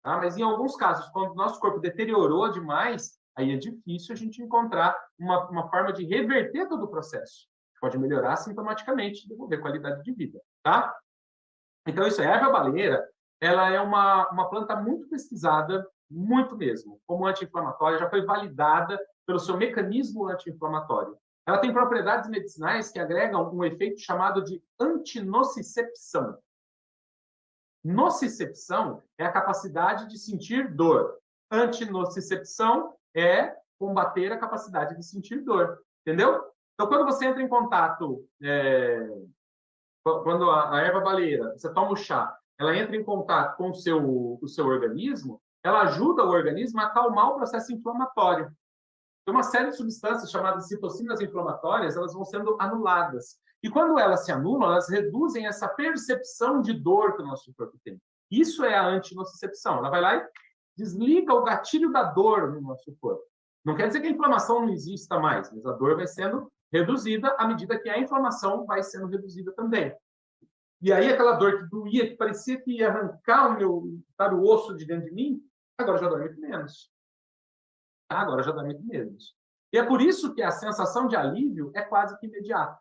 Tá? Mas em alguns casos, quando o nosso corpo deteriorou demais, aí é difícil a gente encontrar uma forma de reverter todo o processo. Pode melhorar sintomaticamente e devolver qualidade de vida, tá? Então, isso é a erva baleeira, ela é uma planta muito pesquisada, muito mesmo, como anti-inflamatória, já foi validada pelo seu mecanismo anti-inflamatório. Ela tem propriedades medicinais que agregam um efeito chamado de antinocicepção. Nocicepção é a capacidade de sentir dor. Antinocicepção é combater a capacidade de sentir dor. Entendeu? Então, quando você entra em contato, quando a erva baleeira, você toma o chá, ela entra em contato com o seu organismo, ela ajuda o organismo a acalmar o processo inflamatório. Tem uma série de substâncias chamadas citocinas inflamatórias, elas vão sendo anuladas. E quando elas se anulam, elas reduzem essa percepção de dor que o nosso corpo tem. Isso é a antinocicepção. Ela vai lá e desliga o gatilho da dor no nosso corpo. Não quer dizer que a inflamação não exista mais, mas a dor vai sendo reduzida à medida que a inflamação vai sendo reduzida também. E aí aquela dor que doía, que parecia que ia arrancar o osso de dentro de mim, agora já dói muito menos. Agora já dói muito menos. E é por isso que a sensação de alívio é quase que imediata.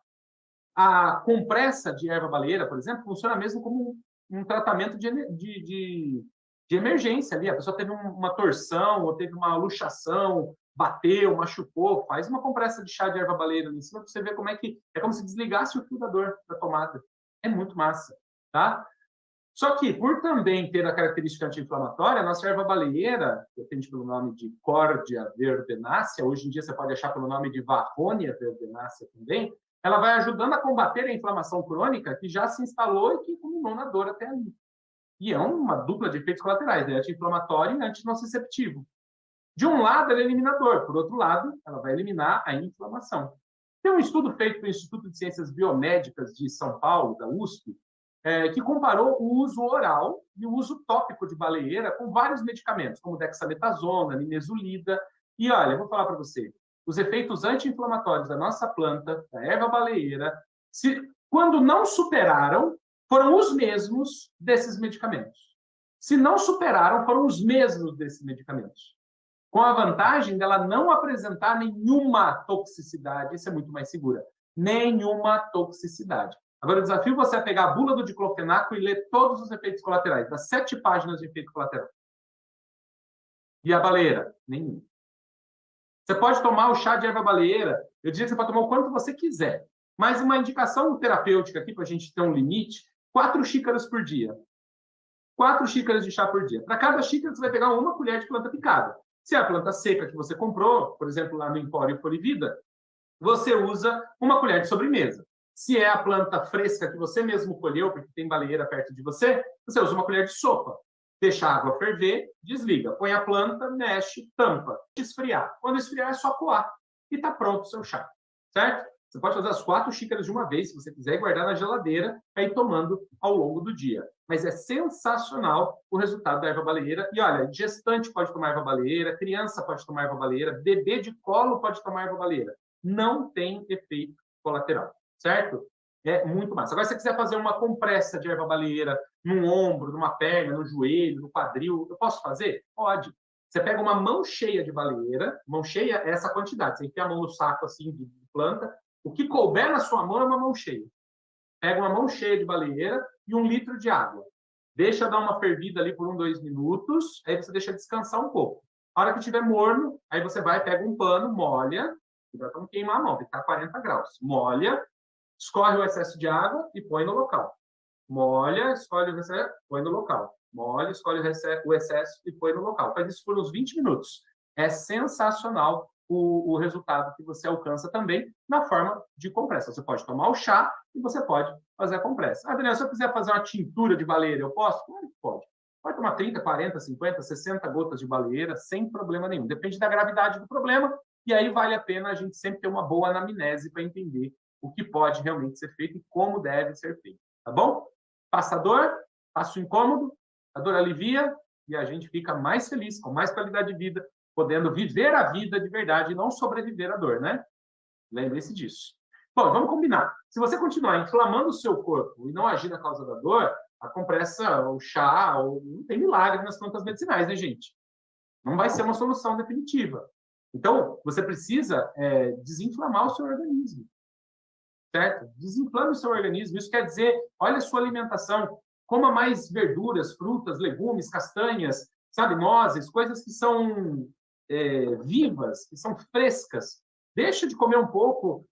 A compressa de erva baleeira, por exemplo, funciona mesmo como um tratamento de emergência ali. A pessoa teve uma torção, ou teve uma luxação, bateu, machucou, faz uma compressa de chá de erva baleeira ali em cima para você ver como é que... É como se desligasse o fio da dor da tomada. É muito massa, tá? Só que, por também ter a característica anti-inflamatória, a nossa erva baleeira, que atende pelo nome de Cordia verbenácea, hoje em dia você pode achar pelo nome de Varronia verbenácea também, ela vai ajudando a combater a inflamação crônica que já se instalou e que culminou na dor até ali. E é uma dupla de efeitos colaterais, né? Anti-inflamatório e antinociceptivo. De um lado, ela é eliminador, por outro lado, ela vai eliminar a inflamação. Tem um estudo feito pelo Instituto de Ciências Biomédicas de São Paulo, da USP, que comparou o uso oral e o uso tópico de baleeira com vários medicamentos, como dexametasona, nimesulida. E olha, eu vou falar para você, os efeitos anti-inflamatórios da nossa planta, da erva baleeira, quando não superaram, foram os mesmos desses medicamentos. Se não superaram, foram os mesmos desses medicamentos. Com a vantagem dela não apresentar nenhuma toxicidade, isso é muito mais segura, nenhuma toxicidade. Agora, eu desafio você a pegar a bula do diclofenaco e ler todos os efeitos colaterais, das 7 páginas de efeito colateral. E a baleeira? Nenhum. Você pode tomar o chá de erva baleeira, eu diria que você pode tomar o quanto você quiser, mas uma indicação terapêutica aqui, para a gente ter um limite, 4 xícaras por dia. 4 xícaras de chá por dia. Para cada xícara, você vai pegar uma colher de planta picada. Se é a planta seca que você comprou, por exemplo, lá no Empório Florivida, você usa uma colher de sobremesa. Se é a planta fresca que você mesmo colheu, porque tem baleeira perto de você, você usa uma colher de sopa. Deixa a água ferver, desliga. Põe a planta, mexe, tampa. Esfriar. Quando esfriar, é só coar. E está pronto o seu chá. Certo? Você pode fazer as 4 xícaras de uma vez, se você quiser, e guardar na geladeira, para ir tomando ao longo do dia. Mas é sensacional o resultado da erva baleeira. E olha, gestante pode tomar erva baleeira, criança pode tomar erva baleeira, bebê de colo pode tomar erva baleeira. Não tem efeito colateral. Certo? É muito massa. Agora, se você quiser fazer uma compressa de erva baleeira num ombro, numa perna, no joelho, no quadril, eu posso fazer? Pode. Você pega uma mão cheia de baleeira, mão cheia é essa quantidade, você enfia a mão no saco assim de planta, o que couber na sua mão é uma mão cheia. Pega uma mão cheia de baleeira e 1 litro de água. Deixa dar uma fervida ali por 2 minutos, aí você deixa descansar um pouco. A hora que estiver morno, aí você vai, pega um pano, molha, cuidado para não queimar a mão, porque está 40 graus. Molha, escorre o excesso de água e põe no local. Molha, escolhe o excesso, põe no local. Molha, escolhe o excesso e põe no local. Faz isso por uns 20 minutos. É sensacional o resultado que você alcança também na forma de compressa. Você pode tomar o chá e você pode fazer a compressa. Daniel, se eu quiser fazer uma tintura de baleeira, eu posso? Claro que pode. Pode tomar 30, 40, 50, 60 gotas de baleeira sem problema nenhum. Depende da gravidade do problema e aí vale a pena a gente sempre ter uma boa anamnese para entender o que pode realmente ser feito e como deve ser feito. Tá bom? Passa a dor, passa o incômodo, a dor alivia e a gente fica mais feliz, com mais qualidade de vida, podendo viver a vida de verdade e não sobreviver à dor, né? Lembre-se disso. Bom, vamos combinar. Se você continuar inflamando o seu corpo e não agir na causa da dor, a compressa, o chá, não tem milagre nas plantas medicinais, né, gente? Não vai ser uma solução definitiva. Então, você precisa desinflamar o seu organismo. Certo? Desinflame o seu organismo. Isso quer dizer, olha a sua alimentação, coma mais verduras, frutas, legumes, castanhas, sabe, nozes, coisas que são vivas, que são frescas. Deixa de comer um pouco,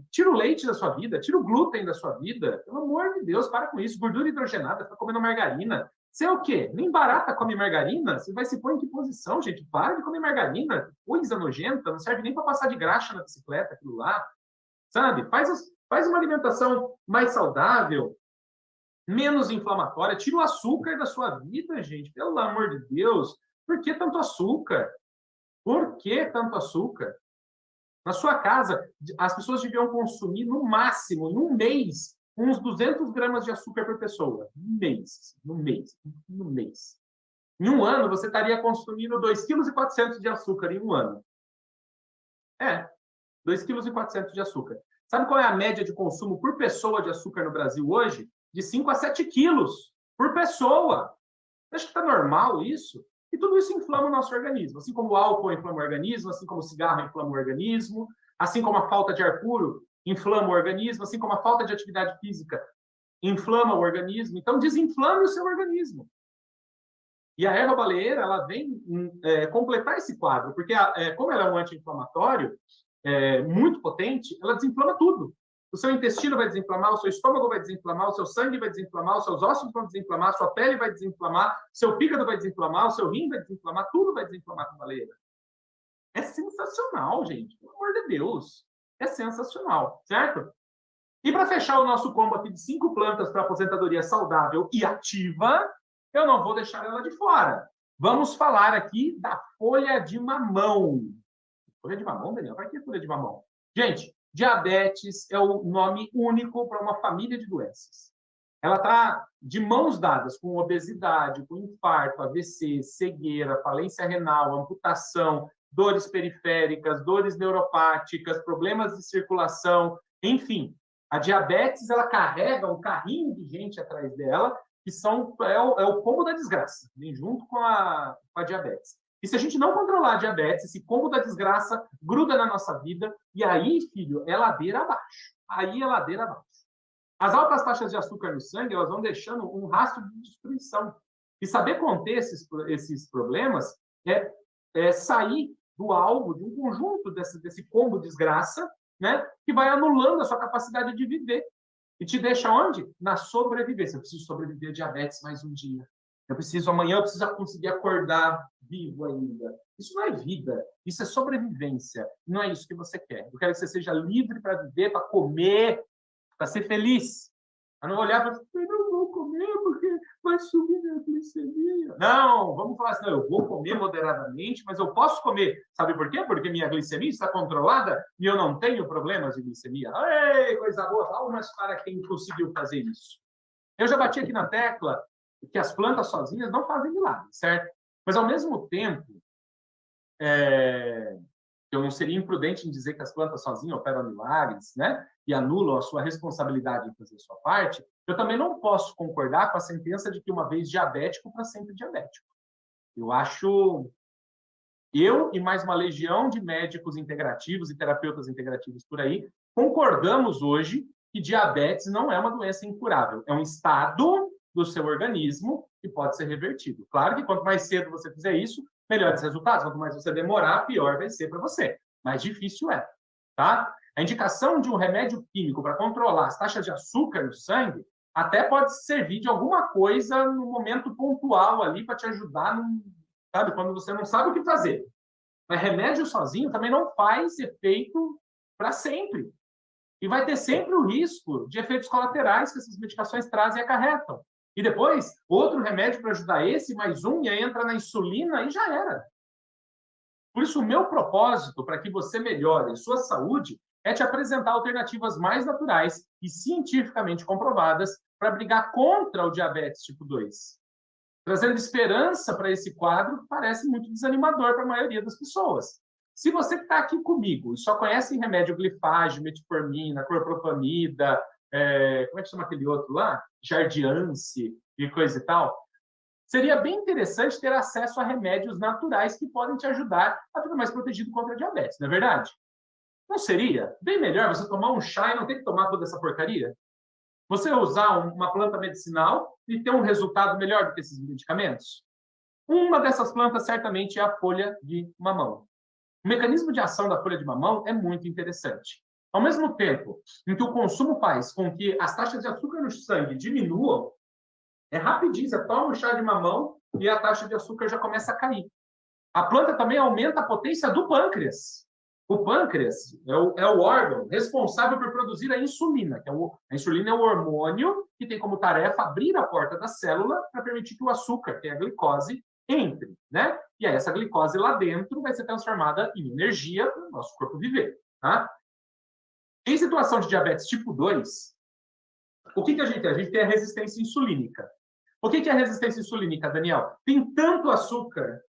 tira o leite da sua vida, tira o glúten da sua vida. Pelo amor de Deus, para com isso. Gordura hidrogenada, está comendo margarina, Você é o quê? Nem barata come margarina? Você vai se pôr em que posição, gente? Para de comer margarina. Coisa nojenta, não serve nem para passar de graxa na bicicleta, aquilo lá. Sabe? Faz uma alimentação mais saudável, menos inflamatória. Tira o açúcar da sua vida, gente. Pelo amor de Deus. Por que tanto açúcar? Por que tanto açúcar? Na sua casa, as pessoas deviam consumir, no máximo, em um mês, uns 200 gramas de açúcar por pessoa. No mês. Em um ano, você estaria consumindo 2,4 kg de açúcar em um ano. 2,4 kg de açúcar. Sabe qual é a média de consumo por pessoa de açúcar no Brasil hoje? De 5 a 7 quilos por pessoa. Acho que está normal isso? E tudo isso inflama o nosso organismo. Assim como o álcool inflama o organismo, assim como o cigarro inflama o organismo, assim como a falta de ar puro inflama o organismo, assim como a falta de atividade física inflama o organismo. Então, desinflame o seu organismo. E a erva baleeira, ela vem completar esse quadro, porque como ela é um anti-inflamatório muito potente, ela desinflama tudo. O seu intestino vai desinflamar, o seu estômago vai desinflamar, o seu sangue vai desinflamar, os seus ossos vão desinflamar, a sua pele vai desinflamar, seu fígado vai desinflamar, o seu rim vai desinflamar, tudo vai desinflamar com baleeira. É sensacional, gente. Pelo amor de Deus. É sensacional, certo? E para fechar o nosso combo aqui de 5 plantas para aposentadoria saudável e ativa, eu não vou deixar ela de fora. Vamos falar aqui da folha de mamão. Folha de mamão, Daniel? Para que folha de mamão? Gente, diabetes é o nome único para uma família de doenças. Ela está de mãos dadas com obesidade, com infarto, AVC, cegueira, falência renal, amputação, dores periféricas, dores neuropáticas, problemas de circulação, enfim. A diabetes, ela carrega um carrinho de gente atrás dela, que é o combo da desgraça, vem junto com a diabetes. E se a gente não controlar a diabetes, esse combo da desgraça gruda na nossa vida, e aí, filho, é ladeira abaixo. Aí é ladeira abaixo. As altas taxas de açúcar no sangue, elas vão deixando um rastro de destruição. E saber conter esses problemas é sair do alvo de um conjunto desse combo desgraça, né, que vai anulando a sua capacidade de viver. E te deixa onde? Na sobrevivência. Eu preciso sobreviver a diabetes mais um dia. Amanhã eu preciso conseguir acordar vivo ainda. Isso não é vida, isso é sobrevivência. Não é isso que você quer. Eu quero que você seja livre para viver, para comer, para ser feliz. Para não olhar para eu não vou comer porque vai subir minha glicemia. Não, vamos falar assim, não, eu vou comer moderadamente, mas eu posso comer. Sabe por quê? Porque minha glicemia está controlada e eu não tenho problemas de glicemia. Ei, coisa boa, palmas para quem conseguiu fazer isso. Eu já bati aqui na tecla que as plantas sozinhas não fazem milagre, certo? Mas, ao mesmo tempo, eu não seria imprudente em dizer que as plantas sozinhas operam milagres, né? E anulam a sua responsabilidade em fazer a sua parte. Eu também não posso concordar com a sentença de que uma vez diabético, para sempre diabético. Eu e mais uma legião de médicos integrativos e terapeutas integrativos por aí, concordamos hoje que diabetes não é uma doença incurável. É um estado do seu organismo que pode ser revertido. Claro que quanto mais cedo você fizer isso, melhores resultados. Quanto mais você demorar, pior vai ser para você. Mais difícil é, tá? A indicação de um remédio químico para controlar as taxas de açúcar no sangue até pode servir de alguma coisa no momento pontual ali para te ajudar, sabe? Quando você não sabe o que fazer. Mas remédio sozinho também não faz efeito para sempre. E vai ter sempre o risco de efeitos colaterais que essas medicações trazem e acarretam. E depois, outro remédio para ajudar esse, mais um, e aí entra na insulina e já era. Por isso, o meu propósito para que você melhore a sua saúde é te apresentar alternativas mais naturais e cientificamente comprovadas para brigar contra o diabetes tipo 2. Trazendo esperança para esse quadro que parece muito desanimador para a maioria das pessoas. Se você que está aqui comigo e só conhece remédio glifage, metformina, clorpropamida, como é que chama aquele outro lá? Jardiance e coisa e tal. Seria bem interessante ter acesso a remédios naturais que podem te ajudar a ficar mais protegido contra a diabetes, não é verdade? Não seria bem melhor você tomar um chá e não ter que tomar toda essa porcaria? Você usar uma planta medicinal e ter um resultado melhor do que esses medicamentos? Uma dessas plantas certamente é a folha de mamão. O mecanismo de ação da folha de mamão é muito interessante. Ao mesmo tempo em que o consumo faz com que as taxas de açúcar no sangue diminuam, É rapidinho, você toma um chá de mamão e a taxa de açúcar já começa a cair. A planta também aumenta a potência do pâncreas. O pâncreas é o órgão responsável por produzir a insulina, a insulina é o hormônio que tem como tarefa abrir a porta da célula para permitir que o açúcar, que é a glicose, entre, né? E aí essa glicose lá dentro vai ser transformada em energia para o nosso corpo viver, tá? Em situação de diabetes tipo 2, o que a gente tem? A gente tem a resistência insulínica. O que é a resistência insulínica, Daniel? Tem tanto açúcar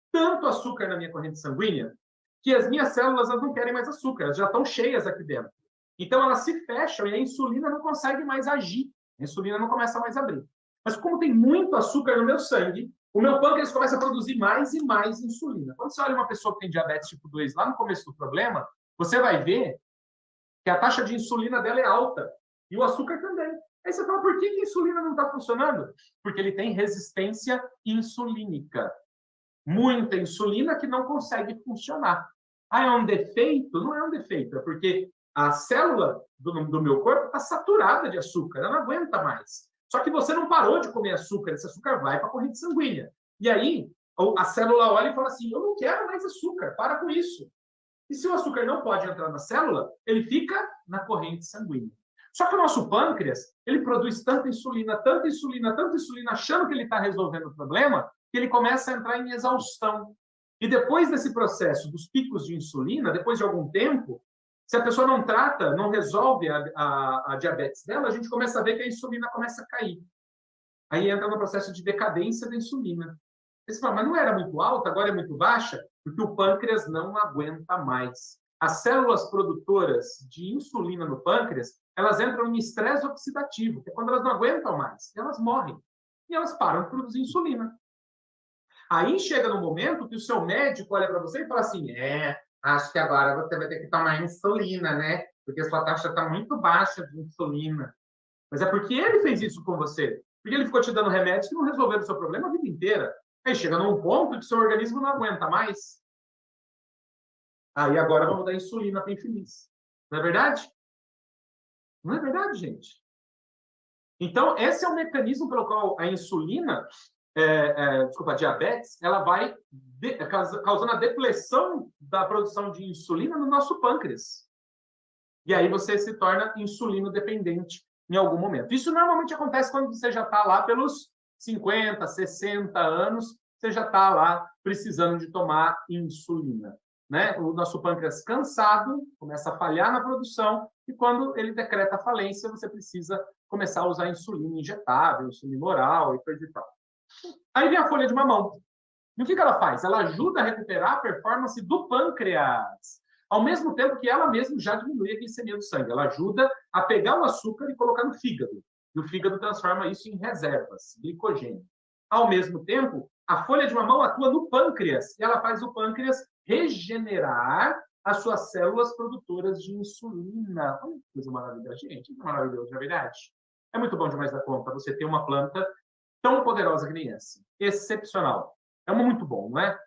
na minha corrente sanguínea, que as minhas células não querem mais açúcar, elas já estão cheias aqui dentro. Então elas se fecham e a insulina não consegue mais agir. A insulina não começa mais a abrir. Mas como tem muito açúcar no meu sangue, o meu pâncreas começa a produzir mais e mais insulina. Quando você olha uma pessoa que tem diabetes tipo 2 lá no começo do problema, você vai ver que a taxa de insulina dela é alta. E o açúcar também. Aí você fala, por que a insulina não está funcionando? Porque ele tem resistência insulínica. Muita insulina que não consegue funcionar. Ah, é um defeito? Não é um defeito, é porque a célula do meu corpo está saturada de açúcar, ela não aguenta mais. Só que você não parou de comer açúcar, esse açúcar vai para a corrente sanguínea. E aí, a célula olha e fala assim, eu não quero mais açúcar, para com isso. E se o açúcar não pode entrar na célula, ele fica na corrente sanguínea. Só que o nosso pâncreas, ele produz tanta insulina, achando que ele está resolvendo o problema, que ele começa a entrar em exaustão. E depois desse processo dos picos de insulina, depois de algum tempo, se a pessoa não trata, não resolve a diabetes dela, a gente começa a ver que a insulina começa a cair. Aí entra no processo de decadência da insulina. Você fala, mas não era muito alta, agora é muito baixa? Porque o pâncreas não aguenta mais. As células produtoras de insulina no pâncreas, elas entram em estresse oxidativo, que é quando elas não aguentam mais, elas morrem. E elas param de produzir insulina. Aí chega no momento que o seu médico olha para você e fala assim, acho que agora você vai ter que tomar insulina, né? Porque a sua taxa está muito baixa de insulina. Mas é porque ele fez isso com você. Porque ele ficou te dando remédios que não resolveram o seu problema a vida inteira. Aí chega num ponto que seu organismo não aguenta mais. Aí agora vamos dar insulina para infeliz. Não é verdade? Não é verdade, gente? Então, esse é o mecanismo pelo qual a insulina, a diabetes, ela vai causando a depressão da produção de insulina no nosso pâncreas. E aí você se torna insulino dependente em algum momento. Isso normalmente acontece quando você já está lá pelos 50, 60 anos, você já está lá precisando de tomar insulina. Né? O nosso pâncreas cansado começa a falhar na produção e quando ele decreta falência, você precisa começar a usar insulina injetável, insulina oral e coisa e tal. Aí vem a folha de mamão. E o que ela faz? Ela ajuda a recuperar a performance do pâncreas, ao mesmo tempo que ela mesma já diminui a glicemia do sangue. Ela ajuda a pegar o açúcar e colocar no fígado. E o fígado transforma isso em reservas, glicogênio. Ao mesmo tempo, a folha de mamão atua no pâncreas e ela faz o pâncreas regenerar as suas células produtoras de insulina. Olha que coisa maravilhosa, gente. Que maravilhoso, não é verdade? É muito bom demais da conta você ter uma planta tão poderosa que nem essa. Excepcional. É muito bom, não é?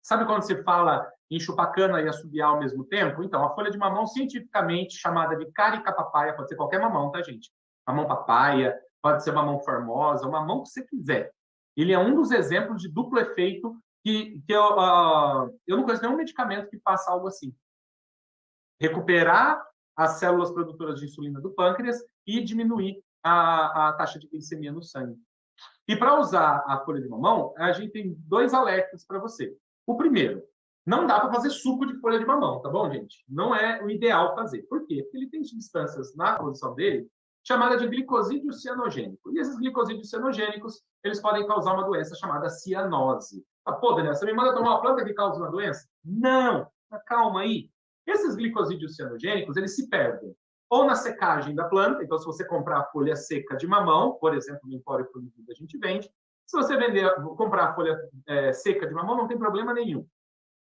Sabe quando se fala em chupar cana e assobiar ao mesmo tempo? Então, a folha de mamão, cientificamente chamada de carica papaya, pode ser qualquer mamão, tá, gente? Mamão papaya, pode ser mamão formosa, o mamão que você quiser. Ele é um dos exemplos de duplo efeito que eu não conheço nenhum medicamento que faça algo assim. Recuperar as células produtoras de insulina do pâncreas e diminuir a taxa de glicemia no sangue. E para usar a folha de mamão, a gente tem 2 alertas para você. O primeiro, não dá para fazer suco de folha de mamão, tá bom, gente? Não é o ideal fazer. Por quê? Porque ele tem substâncias na produção dele chamada de glicosídeo cianogênico. E esses glicosídeos cianogênicos, eles podem causar uma doença chamada cianose. Ah, pô, Daniel, você me manda tomar uma planta que causa uma doença? Não! Calma aí. Esses glicosídeos cianogênicos, eles se perdem ou na secagem da planta, então se você comprar a folha seca de mamão, por exemplo, no Empório Produtivo a gente vende, se você comprar a folha seca de mamão, não tem problema nenhum.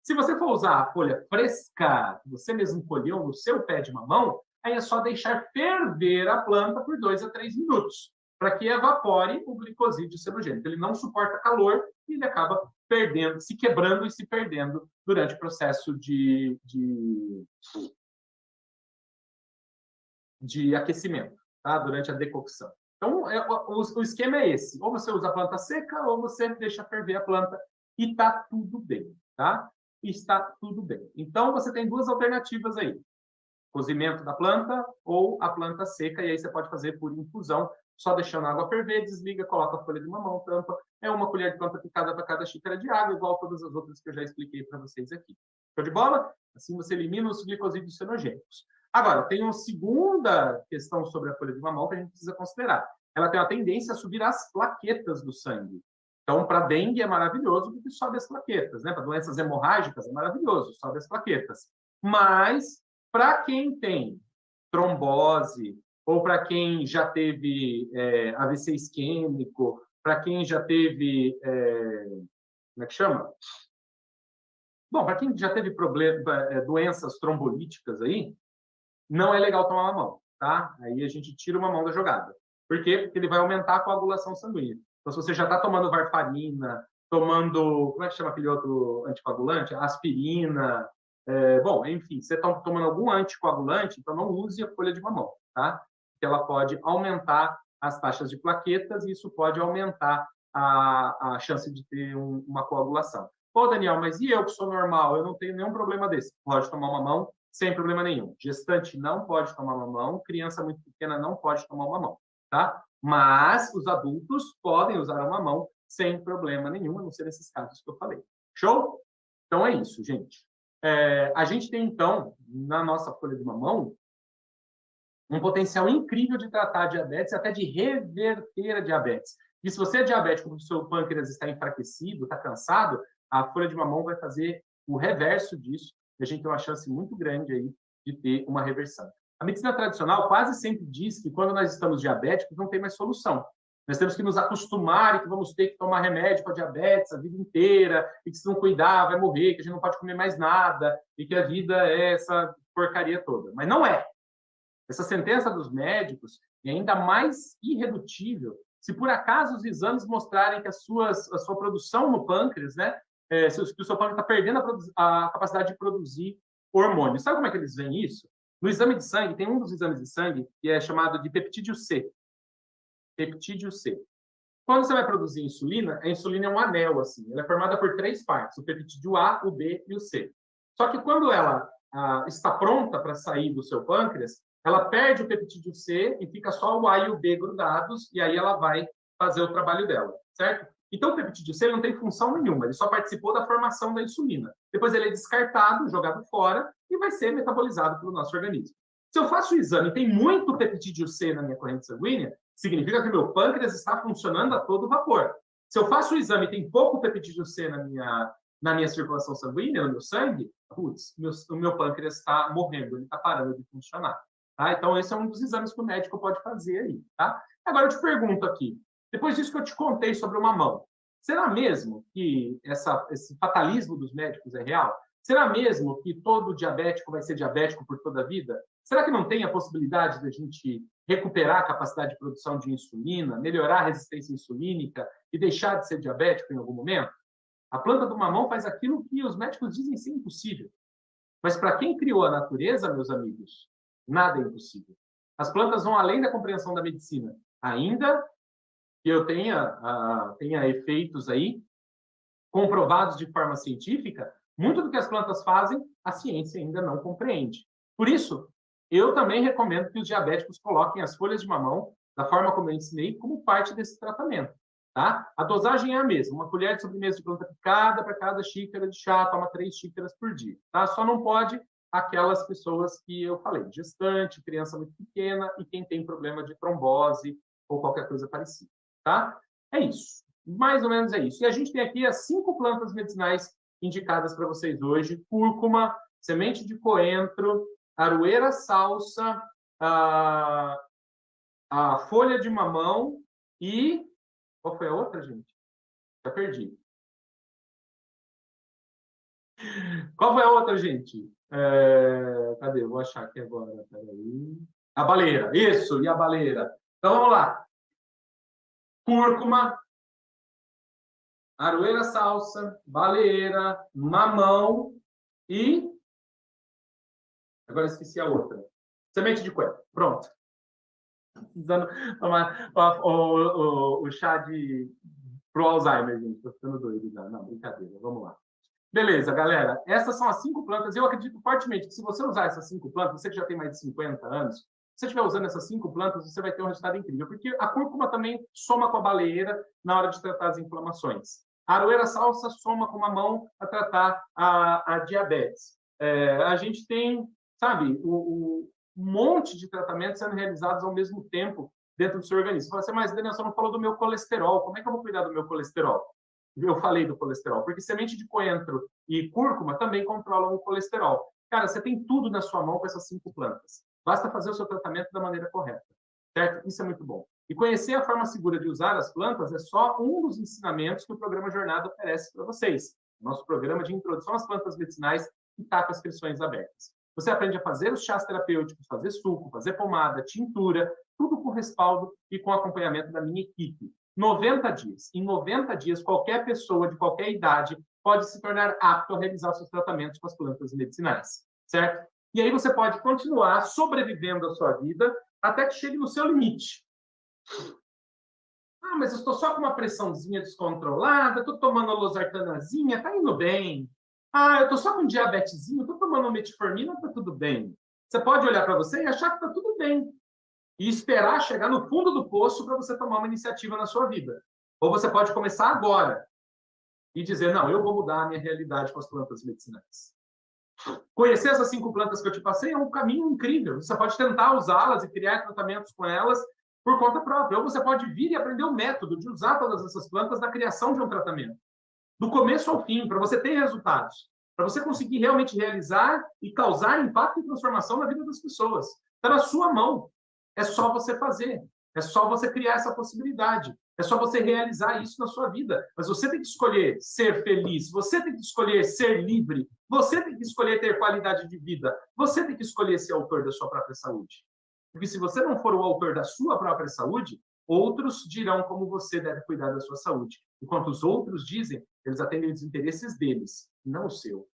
Se você for usar a folha fresca, que você mesmo colheu no seu pé de mamão, aí é só deixar ferver a planta por 2 a 3 minutos, para que evapore o glicosídeo cianogênico. Ele não suporta calor e ele acaba perdendo, se quebrando e se perdendo durante o processo de aquecimento, tá? Durante a decocção. Então, o esquema é esse. Ou você usa a planta seca, ou você deixa ferver a planta e está tudo bem, tá? Está tudo bem. Então, você tem duas alternativas aí. Cozimento da planta ou a planta seca, e aí você pode fazer por infusão, só deixando a água ferver, desliga, coloca a folha de mamão, tampa. É uma colher de planta picada para cada xícara de água, igual todas as outras que eu já expliquei para vocês aqui. Show de bola? Assim você elimina os glicosídeos cenogênicos. Agora, tem uma segunda questão sobre a folha de mamão que a gente precisa considerar. Ela tem uma tendência a subir as plaquetas do sangue. Então, para dengue é maravilhoso porque sobe as plaquetas, né? Para doenças hemorrágicas é maravilhoso, sobe as plaquetas. Mas, para quem tem trombose, ou para quem já teve AVC isquêmico, para quem já teve, como é que chama? Bom, para quem já teve doenças trombolíticas aí, não é legal tomar mamão, tá? Aí a gente tira o mamão da jogada. Por quê? Porque ele vai aumentar a coagulação sanguínea. Então, se você já está tomando varfarina, tomando, como é que chama aquele outro anticoagulante? Aspirina. Bom, enfim, você está tomando algum anticoagulante, então não use a folha de mamão, tá? Porque ela pode aumentar as taxas de plaquetas e isso pode aumentar a chance de ter uma coagulação. Pô, Daniel, mas e eu que sou normal? Eu não tenho nenhum problema desse. Pode tomar mamão sem problema nenhum. Gestante não pode tomar mamão, criança muito pequena não pode tomar mamão, tá? Mas os adultos podem usar a mamão sem problema nenhum, a não ser nesses casos que eu falei. Show? Então é isso, gente. A gente tem, então, na nossa folha de mamão, um potencial incrível de tratar a diabetes, até de reverter a diabetes. E se você é diabético, o seu pâncreas está enfraquecido, está cansado, a folha de mamão vai fazer o reverso disso, e a gente tem uma chance muito grande aí de ter uma reversão. A medicina tradicional quase sempre diz que quando nós estamos diabéticos, não tem mais solução. Nós temos que nos acostumar e que vamos ter que tomar remédio para diabetes a vida inteira, e que se não cuidar vai morrer, que a gente não pode comer mais nada, e que a vida é essa porcaria toda. Mas não é. Essa sentença dos médicos é ainda mais irredutível se por acaso os exames mostrarem que a sua produção no pâncreas, né, que o seu pâncreas está perdendo a capacidade de produzir hormônios. Sabe como é que eles veem isso? No exame de sangue, tem um dos exames de sangue que é chamado de peptídeo C. Peptídeo C. Quando você vai produzir insulina, a insulina é um anel, assim. Ela é formada por 3 partes, o peptídeo A, o B e o C. Só que quando ela está pronta para sair do seu pâncreas, ela perde o peptídeo C e fica só o A e o B grudados, e aí ela vai fazer o trabalho dela, certo? Então, o peptídeo C não tem função nenhuma, ele só participou da formação da insulina. Depois ele é descartado, jogado fora, e vai ser metabolizado pelo nosso organismo. Se eu faço o exame e tem muito peptídeo C na minha corrente sanguínea, significa que meu pâncreas está funcionando a todo vapor. Se eu faço o exame e tem pouco peptídeo C na minha circulação sanguínea, no meu sangue, putz, o meu pâncreas está morrendo, ele está parando de funcionar. Tá? Então, esse é um dos exames que o médico pode fazer aí. Tá? Agora, eu te pergunto aqui, depois disso que eu te contei sobre o mamão, será mesmo que esse fatalismo dos médicos é real? Será mesmo que todo diabético vai ser diabético por toda a vida? Será que não tem a possibilidade de a gente recuperar a capacidade de produção de insulina, melhorar a resistência insulínica e deixar de ser diabético em algum momento? A planta do mamão faz aquilo que os médicos dizem ser impossível. Mas para quem criou a natureza, meus amigos, nada é impossível. As plantas vão além da compreensão da medicina. Ainda que eu tenha efeitos aí comprovados de forma científica, muito do que as plantas fazem, a ciência ainda não compreende. Por isso, eu também recomendo que os diabéticos coloquem as folhas de mamão, da forma como eu ensinei, como parte desse tratamento. Tá? A dosagem é a mesma, uma colher de sobremesa de planta picada para cada xícara de chá, toma 3 xícaras por dia. Tá? Só não pode aquelas pessoas que eu falei, gestante, criança muito pequena e quem tem problema de trombose ou qualquer coisa parecida. Tá? É isso. Mais ou menos é isso. E a gente tem aqui as 5 plantas medicinais indicadas para vocês hoje: cúrcuma, semente de coentro, aroeira salsa, a folha de mamão e... Qual foi a outra, gente? Já perdi. Qual foi a outra, gente? Cadê? Eu vou achar aqui agora. Peraí. A baleira. Isso, e a baleira. Então, vamos lá. Cúrcuma, aroeira salsa, baleira, mamão e... Agora esqueci a outra. Semente de coentro. Pronto. Precisando tomar o chá pro Alzheimer, gente. Tô ficando doido já. Não, brincadeira. Vamos lá. Beleza, galera. Essas são as 5 plantas. Eu acredito fortemente que se você usar essas 5 plantas, você que já tem mais de 50 anos, se você estiver usando essas 5 plantas, você vai ter um resultado incrível. Porque a cúrcuma também soma com a baleeira na hora de tratar as inflamações. A aroeira salsa soma com mamão a tratar a diabetes. A gente tem, sabe, um monte de tratamentos sendo realizados ao mesmo tempo dentro do seu organismo. Você fala assim, mas Daniel, você não falou do meu colesterol. Como é que eu vou cuidar do meu colesterol? Eu falei do colesterol, porque semente de coentro e cúrcuma também controlam o colesterol. Cara, você tem tudo na sua mão com essas 5 plantas. Basta fazer o seu tratamento da maneira correta, certo? Isso é muito bom. E conhecer a forma segura de usar as plantas é só um dos ensinamentos que o programa Jornada oferece para vocês. Nosso programa de introdução às plantas medicinais que está com as inscrições abertas. Você aprende a fazer os chás terapêuticos, fazer suco, fazer pomada, tintura, tudo com respaldo e com acompanhamento da minha equipe. 90 dias. Em 90 dias, qualquer pessoa de qualquer idade pode se tornar apto a realizar seus tratamentos com as plantas medicinais, certo? E aí você pode continuar sobrevivendo a sua vida até que chegue no seu limite. Ah, mas eu estou só com uma pressãozinha descontrolada, estou tomando a losartanazinha, tá indo bem. Ah, eu estou só com diabetezinho, estou tomando metformina, tá tudo bem. Você pode olhar para você e achar que tá tudo bem. E esperar chegar no fundo do poço para você tomar uma iniciativa na sua vida. Ou você pode começar agora e dizer, não, eu vou mudar a minha realidade com as plantas medicinais. Conhecer essas 5 plantas que eu te passei é um caminho incrível. Você pode tentar usá-las e criar tratamentos com elas por conta própria. Ou você pode vir e aprender o método de usar todas essas plantas na criação de um tratamento. Do começo ao fim, para você ter resultados. Para você conseguir realmente realizar e causar impacto e transformação na vida das pessoas. Está na sua mão. É só você fazer. É só você criar essa possibilidade. É só você realizar isso na sua vida. Mas você tem que escolher ser feliz. Você tem que escolher ser livre. Você tem que escolher ter qualidade de vida. Você tem que escolher ser autor da sua própria saúde. Porque se você não for o autor da sua própria saúde, outros dirão como você deve cuidar da sua saúde. Enquanto os outros dizem, eles atendem os interesses deles, não o seu.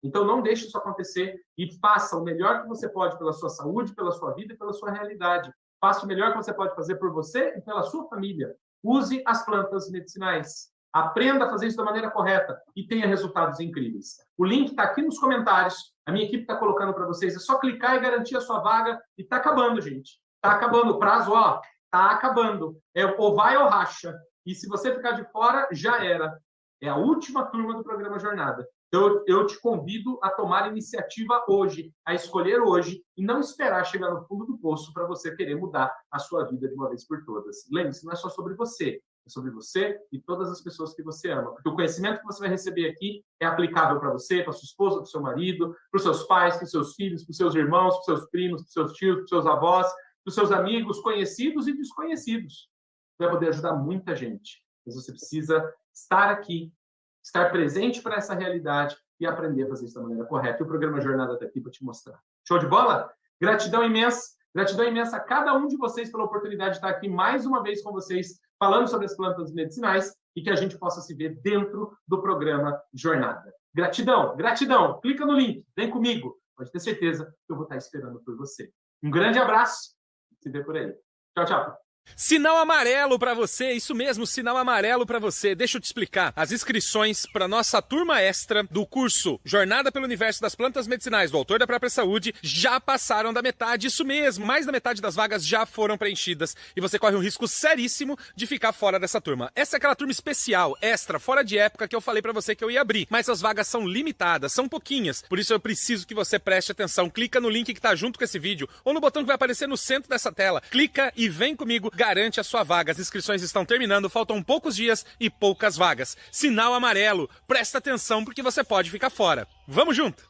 Então, não deixe isso acontecer e faça o melhor que você pode pela sua saúde, pela sua vida e pela sua realidade. Faça o melhor que você pode fazer por você e pela sua família. Use as plantas medicinais. Aprenda a fazer isso da maneira correta e tenha resultados incríveis. O link está aqui nos comentários. A minha equipe está colocando para vocês. É só clicar e garantir a sua vaga. E está acabando, gente. Está acabando. O prazo, ó, está acabando. É ou vai ou racha. E se você ficar de fora, já era. É a última turma do programa Jornada. Então, eu te convido a tomar iniciativa hoje, a escolher hoje e não esperar chegar no fundo do poço para você querer mudar a sua vida de uma vez por todas. Lembre-se, não é só sobre você, é sobre você e todas as pessoas que você ama. Porque o conhecimento que você vai receber aqui é aplicável para você, para sua esposa, para o seu marido, para os seus pais, para os seus filhos, para os seus irmãos, para os seus primos, para os seus tios, para os seus avós, para os seus amigos, conhecidos e desconhecidos. Vai poder ajudar muita gente. Mas você precisa estar aqui, estar presente para essa realidade e aprender a fazer isso da maneira correta. E o programa Jornada está aqui para te mostrar. Show de bola? Gratidão imensa a cada um de vocês pela oportunidade de estar aqui mais uma vez com vocês, falando sobre as plantas medicinais e que a gente possa se ver dentro do programa Jornada. Gratidão, gratidão. Clica no link, vem comigo. Pode ter certeza que eu vou estar esperando por você. Um grande abraço. Se vê por aí. Tchau, tchau. Sinal amarelo para você, isso mesmo, sinal amarelo para você. Deixa eu te explicar. As inscrições para nossa turma extra do curso Jornada pelo Universo das Plantas Medicinais do Autor da Própria Saúde já passaram da metade, isso mesmo. Mais da metade das vagas já foram preenchidas e você corre um risco seríssimo de ficar fora dessa turma. Essa é aquela turma especial, extra, fora de época que eu falei para você que eu ia abrir, mas as vagas são limitadas, são pouquinhas. Por isso eu preciso que você preste atenção. Clica no link que tá junto com esse vídeo ou no botão que vai aparecer no centro dessa tela. Clica e vem comigo. Garante a sua vaga. As inscrições estão terminando, faltam poucos dias e poucas vagas. Sinal amarelo. Presta atenção porque você pode ficar fora. Vamos junto!